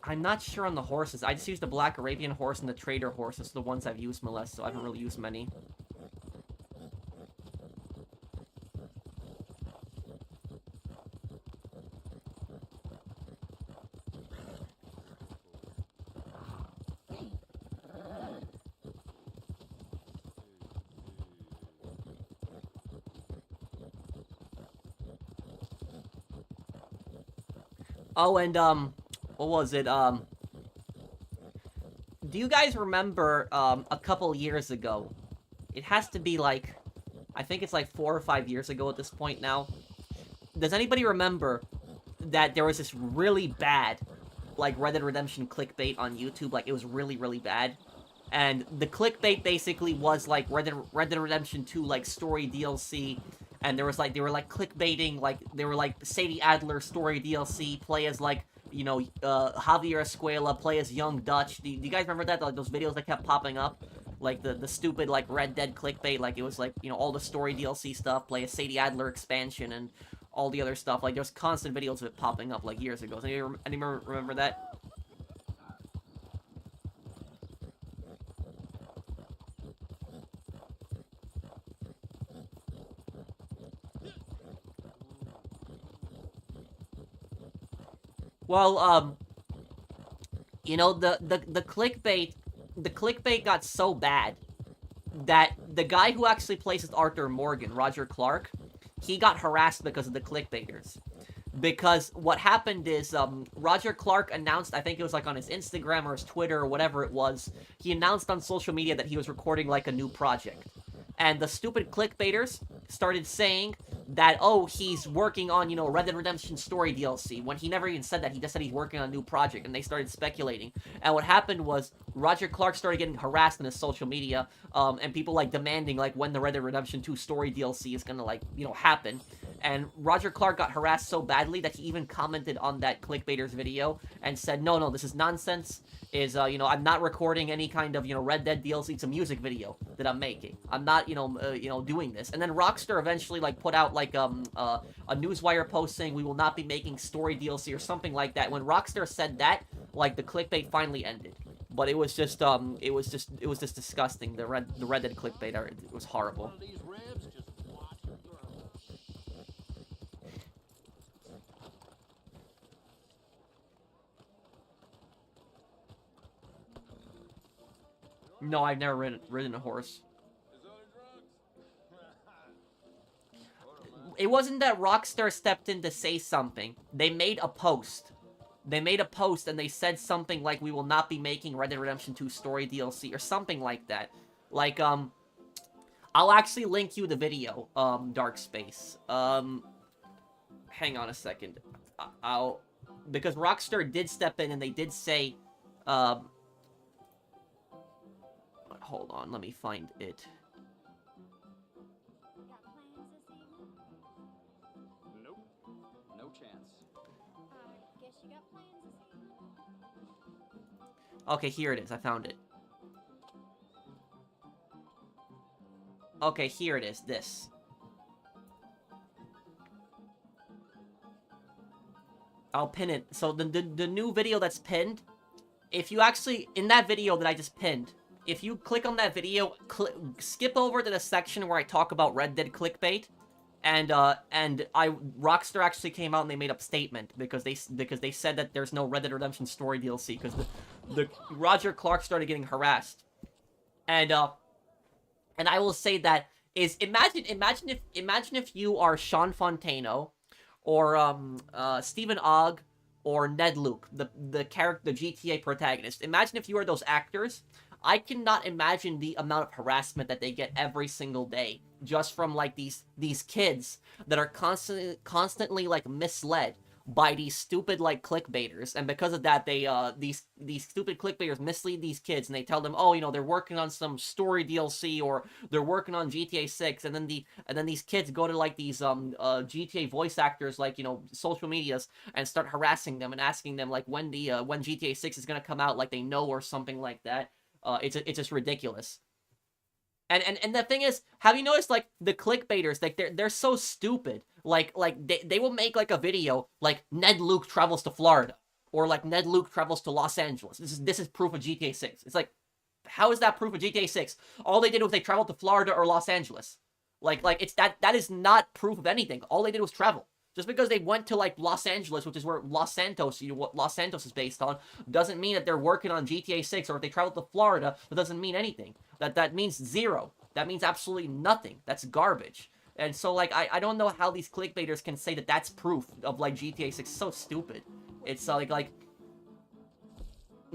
I'm not sure on the horses. I just used the Black Arabian horse and the Trader horse. Those are the ones I've used molest, so I haven't really used many. Oh, and, what was it, do you guys remember, a couple years ago? It has to be, like, I think it's like 4 or 5 years ago at this point now. Does anybody remember that there was this really bad like Red Dead Redemption clickbait on YouTube. Like, it was really, really bad. And the clickbait basically was like Red Dead Redemption 2 like story DLC, and there was like they were like clickbaiting, like they were like Sadie Adler story DLC, play as like, you know, Javier Escuela, play as Young Dutch. Do you guys remember that? Like those videos that kept popping up, like the stupid like Red Dead clickbait, like it was like, you know, all the story DLC stuff, play as Sadie Adler expansion and all the other stuff. Like there's constant videos of it popping up like years ago. So anyone remember that? Well, you know, the clickbait got so bad that the guy who actually plays Arthur Morgan, Roger Clark, he got harassed because of the clickbaiters. Because what happened is, Roger Clark announced, I think it was like on his Instagram or his Twitter or whatever it was, he announced on social media that he was recording like a new project. And the stupid clickbaiters started saying that, oh, he's working on, you know, Red Dead Redemption story DLC, when he never even said that. He just said he's working on a new project, and they started speculating. And what happened was, Roger Clark started getting harassed on his social media, and people, like, demanding, like, when the Red Dead Redemption 2 story DLC is gonna, like, you know, happen. And Roger Clark got harassed so badly that he even commented on that clickbaiters video and said, no, this is nonsense. You know, I'm not recording any kind of, you know, Red Dead DLC. It's a music video that I'm making. I'm not, you know, doing this. And then Rockstar eventually, like, put out, like, a Newswire post saying we will not be making story DLC or something like that. When Rockstar said that, like, the clickbait finally ended. But it was just disgusting. The Red Dead clickbait, it was horrible. One of these ribs just watch it grow. No, I've never ridden a horse. It wasn't that Rockstar stepped in to say something. They made a post. They made a post and they said something like, we will not be making Red Dead Redemption 2 story DLC or something like that. Like, I'll actually link you the video, Dark Space. Hang on a second. Because Rockstar did step in and they did say, hold on, let me find it. Got plans this evening? Nope. No chance. Guess you got plans this evening? Okay, here it is. I found it. Okay, here it is. This. I'll pin it. So the new video that's pinned, if you actually, in that video that I just pinned, if you click on that video, skip over to the section where I talk about Red Dead clickbait, and Rockstar actually came out and they made a statement because they said that there's no Red Dead Redemption story DLC because the Roger Clark started getting harassed, and I will say that is imagine if you are Sean Fontano, or Stephen Ogg, or Ned Luke, the GTA protagonist. Imagine if you are those actors. I cannot imagine the amount of harassment that they get every single day just from like these kids that are constantly like misled by these stupid like clickbaiters, and because of that they these stupid clickbaiters mislead these kids and they tell them, oh, you know, they're working on some story DLC or they're working on GTA 6, and then these kids go to like these GTA voice actors, like, you know, social medias, and start harassing them and asking them like when GTA 6 is going to come out, like they know, or something like that. It's just ridiculous. And the thing is, have you noticed, like, the clickbaiters, like, they're so stupid. Like they will make, like, a video, like, Ned Luke travels to Florida, or, like, Ned Luke travels to Los Angeles. This is proof of GTA 6. It's like, how is that proof of GTA 6? All they did was they traveled to Florida or Los Angeles. Like, it's that is not proof of anything. All they did was travel. Just because they went to, like, Los Angeles, which is where Los Santos, you know, what Los Santos is based on, doesn't mean that they're working on GTA 6, or if they traveled to Florida, that doesn't mean anything. That means zero. That means absolutely nothing. That's garbage. And so, like, I don't know how these clickbaiters can say that that's proof of, like, GTA 6. It's so stupid. It's, like,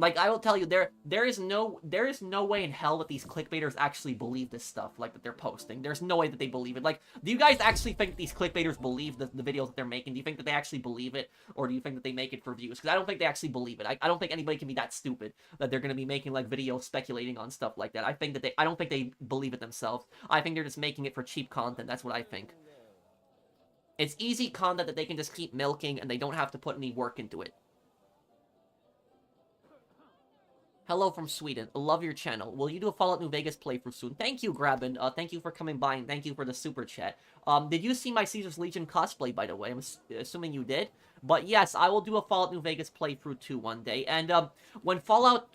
Like, I will tell you, there is no way in hell that these clickbaiters actually believe this stuff, like, that they're posting. There's no way that they believe it. Like, do you guys actually think that these clickbaiters believe the videos that they're making? Do you think that they actually believe it? Or do you think that they make it for views? Because I don't think they actually believe it. I don't think anybody can be that stupid that they're going to be making, like, videos speculating on stuff like that. I don't think they believe it themselves. I think they're just making it for cheap content. That's what I think. It's easy content that they can just keep milking and they don't have to put any work into it. Hello from Sweden. Love your channel. Will you do a Fallout New Vegas playthrough soon? Thank you, Graben. Thank you for coming by, and thank you for the super chat. Did you see my Caesar's Legion cosplay, by the way? I'm assuming you did. But yes, I will do a Fallout New Vegas playthrough too one day. And when Fallout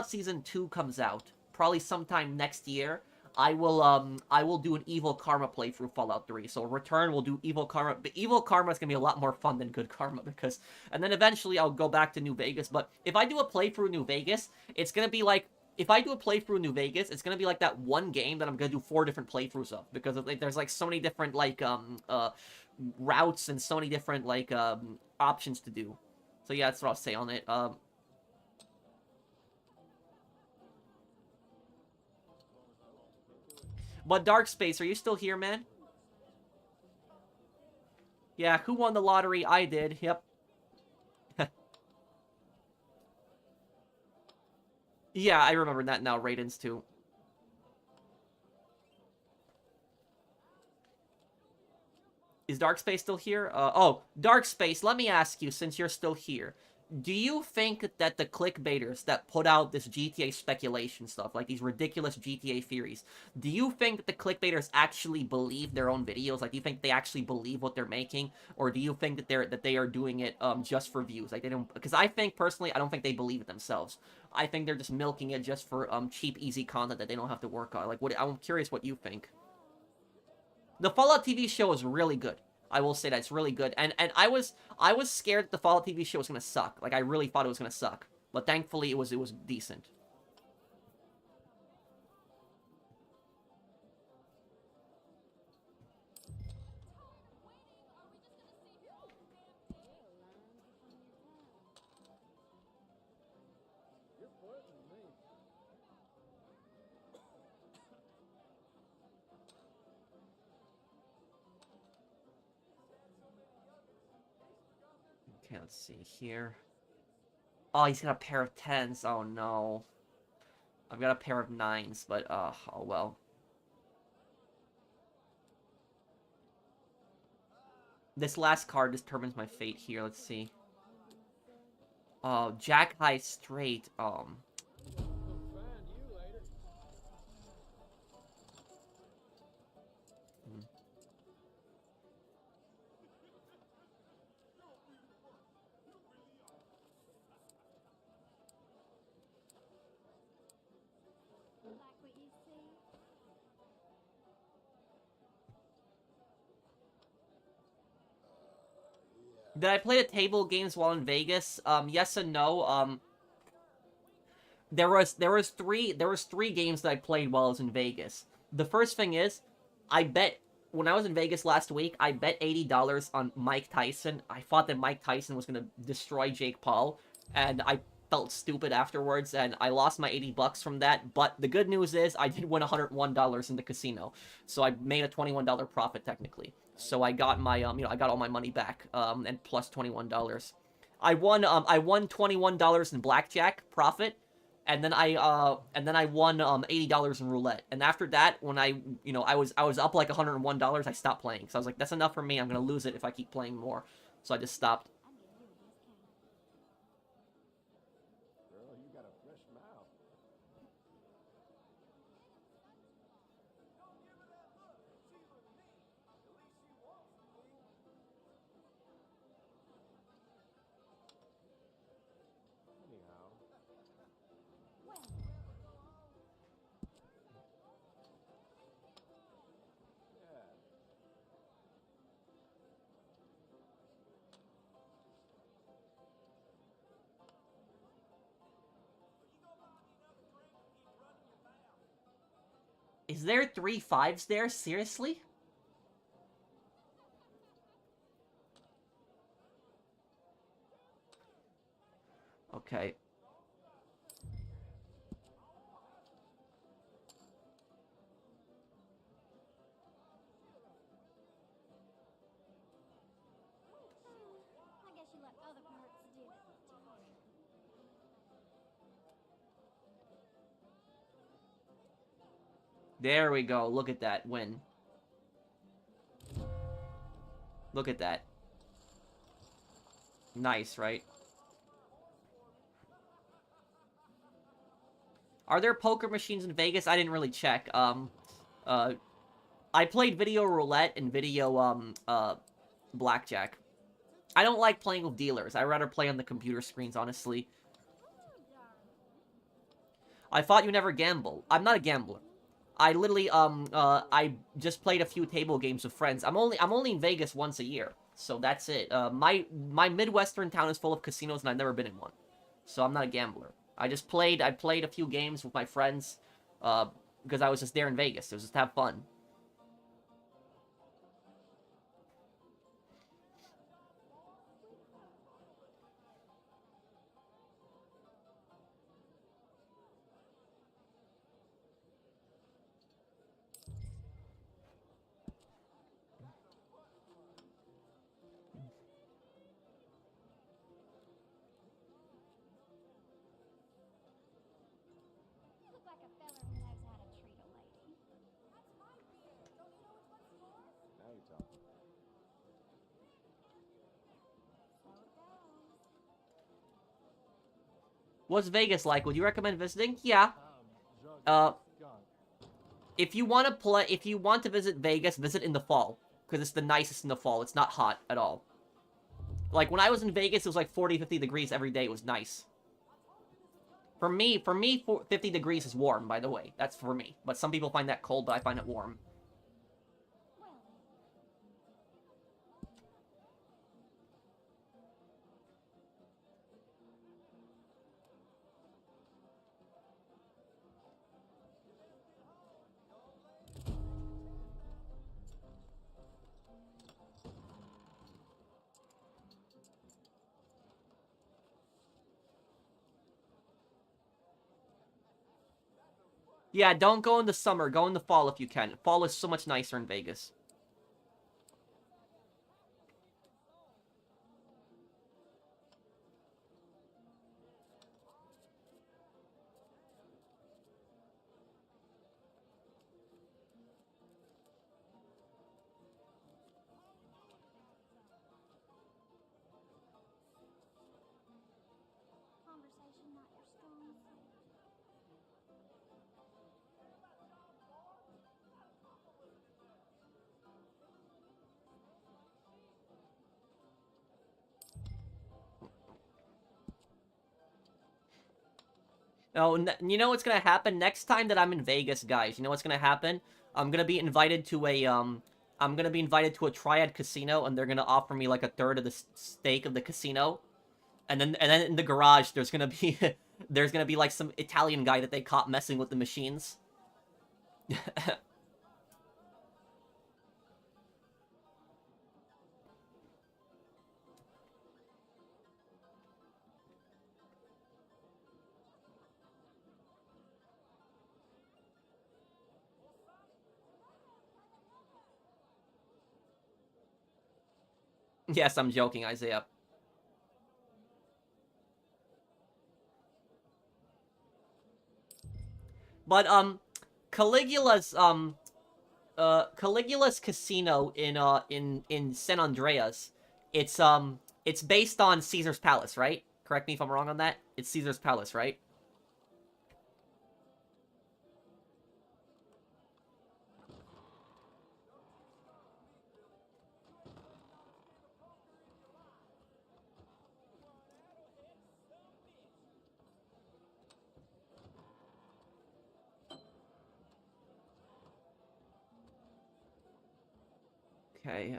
Season 2 comes out, probably sometime next year, I will do an Evil Karma playthrough Fallout 3. So Return will do Evil Karma, but Evil Karma is gonna be a lot more fun than Good Karma because, and then eventually I'll go back to New Vegas. But if I do a playthrough New Vegas, it's gonna be like, if I do a playthrough New Vegas, it's gonna be like that one game that I'm gonna do 4 different playthroughs of because of, like, there's like so many different like routes and so many different like options to do. So yeah, that's what I'll say on it. But Dark Space, are you still here, man? Yeah, who won the lottery? I did. Yep. Yeah, I remember that now. Raiden's too. Is Dark Space still here? Oh, Dark Space, let me ask you, since you're still here. Do you think that the clickbaiters that put out this GTA speculation stuff, like these ridiculous GTA theories, do you think that the clickbaiters actually believe their own videos? Like, do you think they actually believe what they're making, or do you think that they are doing it just for views? Like, they don't, because I think personally, I don't think they believe it themselves. I think they're just milking it just for cheap, easy content that they don't have to work on. Like, I'm curious what you think. The Fallout TV show is really good. I will say that it's really good. And I was scared that the Fallout TV show was gonna suck. Like, I really thought it was gonna suck. But thankfully it was decent. Okay, let's see here. Oh, he's got a pair of 10s. Oh no. I've got a pair of 9s, but oh well. This last card determines my fate here. Let's see. Oh, Jack High Straight. Did I play the table games while in Vegas? Yes and no. There was three games that I played while I was in Vegas. The first thing is, I bet when I was in Vegas last week, I bet $80 on Mike Tyson. I thought that Mike Tyson was gonna destroy Jake Paul, and I felt stupid afterwards, and I lost my 80 bucks from that. But the good news is, I did win $101 in the casino, so I made a $21 profit technically. So I got my I got all my money back, and plus $21. I won $21 in blackjack profit, and then I won $80 in roulette. And after that, when I was up like $101, I stopped playing. So I was like, that's enough for me. I'm gonna lose it if I keep playing more. So I just stopped. Girl, you got a fresh mouth. Anyhow. Yeah. Is there 3 5s there? Seriously? Okay. There we go. Look at that win. Look at that. Nice, right? Are there poker machines in Vegas? I didn't really check. I played video roulette and video, blackjack. I don't like playing with dealers. I'd rather play on the computer screens, honestly. I thought you never gamble. I'm not a gambler. I literally, I just played a few table games with friends. I'm only in Vegas once a year. So that's it. My Midwestern town is full of casinos and I've never been in one. So I'm not a gambler. I played a few games with my friends, because I was just there in Vegas. It was just to have fun. You look like a feller who knows how to treat a lady. That's my beer. Don't you know it's what's yours? Now you're talking. So it goes. What's Vegas like? Would you recommend visiting? Yeah. Drunk. Gone. If you want to visit Vegas, visit in the fall. Because it's the nicest in the fall. It's not hot at all. Like, when I was in Vegas, it was like 40, 50 degrees every day. It was nice. For me, 50 degrees is warm, by the way. That's for me. But some people find that cold, but I find it warm. Well, Yeah, don't go in the summer. Go in the fall if you can. Fall is so much nicer in Vegas. conversation not your strong suit. Oh, you know what's gonna happen next time that I'm in Vegas, guys? You know what's gonna happen? I'm gonna be invited to a I'm gonna be invited to a Triad casino, and they're gonna offer me like a third of the stake of the casino, and then in the garage there's gonna be there's gonna be like some Italian guy that they caught messing with the machines. Yes, I'm joking, Isaiah. But Caligula's casino in San Andreas, it's based on Caesar's Palace, right? Correct me if I'm wrong on that. It's Caesar's Palace, right? Okay,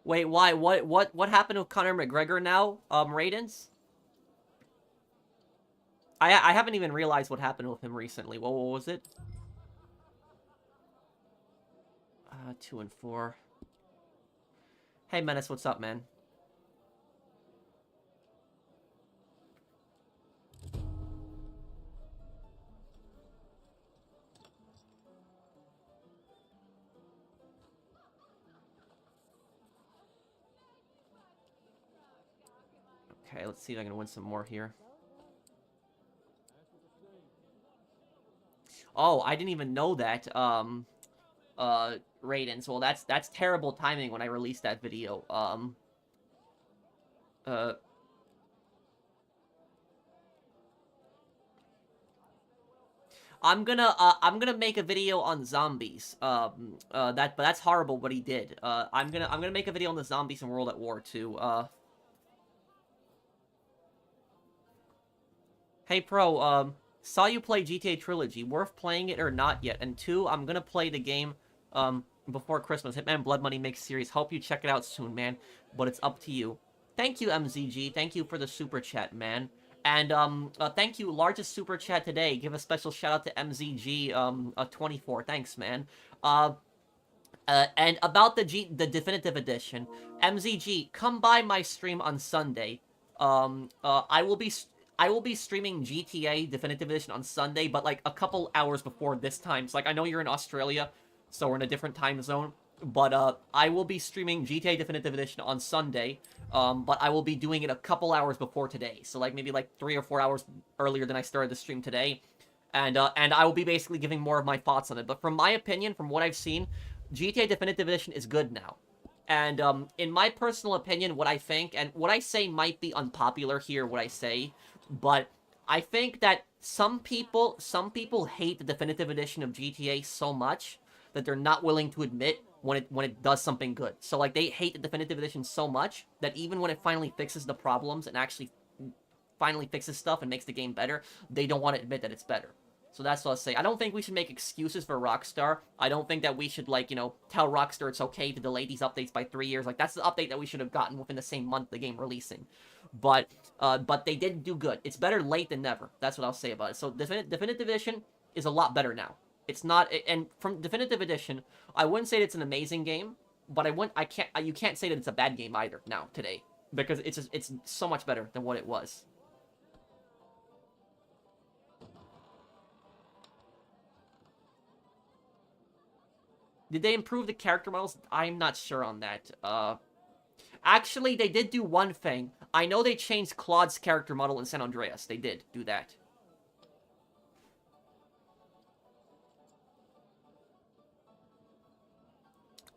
wait, why? What happened with Conor McGregor now? Raidens? I haven't even realized what happened with him recently. What was it? 2 and 4. Hey, Menace, what's up, man? Okay, let's see if I can win some more here. Oh, I didn't even know that. Raidens. Well, that's terrible timing when I released that video. Uh, I'm gonna make a video on zombies. But that's horrible what he did. I'm gonna make a video on the zombies in World at War 2. Hey Pro, saw you play GTA Trilogy. Worth playing it or not yet? And two, I'm gonna play the game, before Christmas. Hitman Blood Money Mix series. Hope you check it out soon, man. But it's up to you. Thank you, MZG. Thank you for the super chat, man. And, thank you, largest super chat today. Give a special shout out to MZG, 24. Thanks, man. And about the definitive edition, MZG, come by my stream on Sunday. I will be streaming GTA Definitive Edition on Sunday, but like a couple hours before this time. So like I know you're in Australia, so we're in a different time zone. But I will be streaming GTA Definitive Edition on Sunday. But I will be doing it a couple hours before today. So like maybe like 3 or 4 hours earlier than I started the stream today. And I will be basically giving more of my thoughts on it. But from my opinion, from what I've seen, GTA Definitive Edition is good now. And in my personal opinion, what I think, and what I say might be unpopular here, what I say, but I think that some people hate the definitive edition of GTA so much that they're not willing to admit when it does something good. So like they hate the definitive edition so much that even when it finally fixes the problems and actually finally fixes stuff and makes the game better, they don't want to admit that it's better. So that's what I'll say. I don't think we should make excuses for Rockstar. I don't think that we should, like, you know, tell Rockstar it's okay to delay these updates by 3 years. Like, that's the update that we should have gotten within the same month the game releasing. But they did do good. It's better late than never. That's what I'll say about it. So Definitive Edition is a lot better now. It's not, and from Definitive Edition, I wouldn't say it's an amazing game, but you can't say that it's a bad game either now, today. Because it's so much better than what it was. Did they improve the character models? I'm not sure on that. Actually, they did do one thing. I know they changed Claude's character model in San Andreas. They did do that.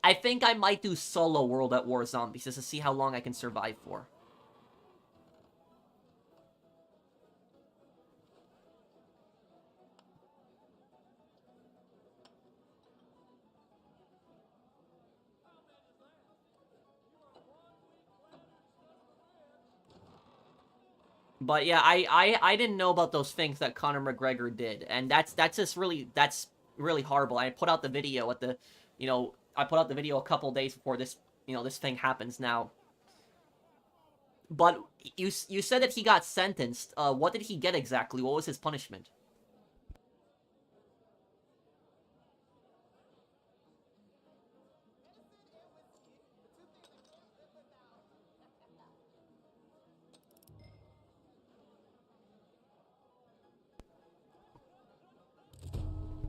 I think I might do solo World at War Zombies just to see how long I can survive for. But yeah, I didn't know about those things that Conor McGregor did, and that's really horrible. I put out the video at the, I put out the video a couple days before this, this thing happens now. But you said that he got sentenced. What did he get exactly? What was his punishment?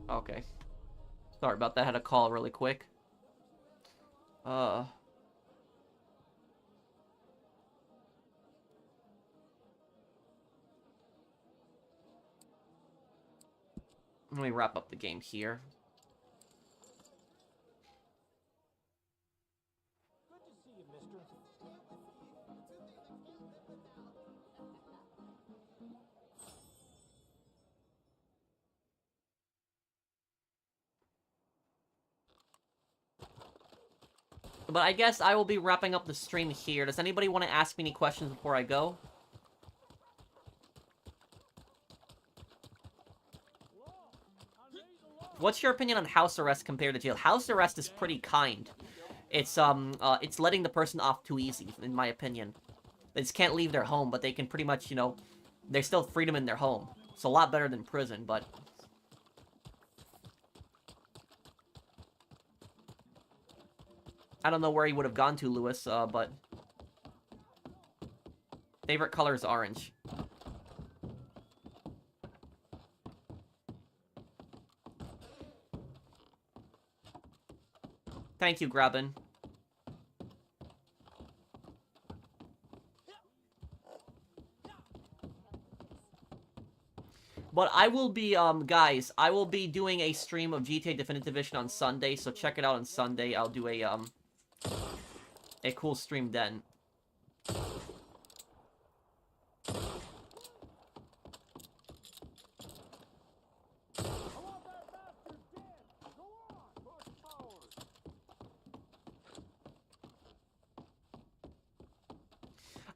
Okay. Sorry about that. I had a call really quick. Let me wrap up the game here. Good to see you, mister. But I guess I will be wrapping up the stream here. Does anybody want to ask me any questions before I go? What's your opinion on house arrest compared to jail? House arrest is pretty kind. It's letting the person off too easy, in my opinion. They just can't leave their home, but they can pretty much, there's still freedom in their home. It's a lot better than prison, but... I don't know where he would have gone to, Lewis, but... Favorite color is orange. Thank you, Graben. But I will be, guys, I will be doing a stream of GTA Definitive Edition on Sunday, so check it out on Sunday. I'll do a cool stream then.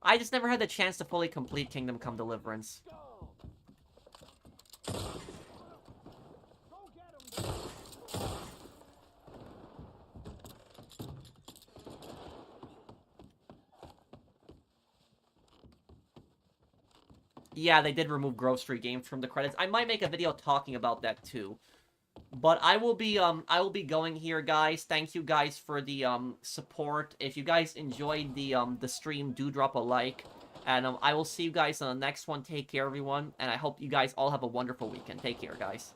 I just never had the chance to fully complete Kingdom Come Deliverance. Yeah, they did remove Grove Street Games from the credits. I might make a video talking about that too. But I will be going here, guys. Thank you guys for the support. If you guys enjoyed the stream, do drop a like. And I will see you guys on the next one. Take care, everyone. And I hope you guys all have a wonderful weekend. Take care, guys.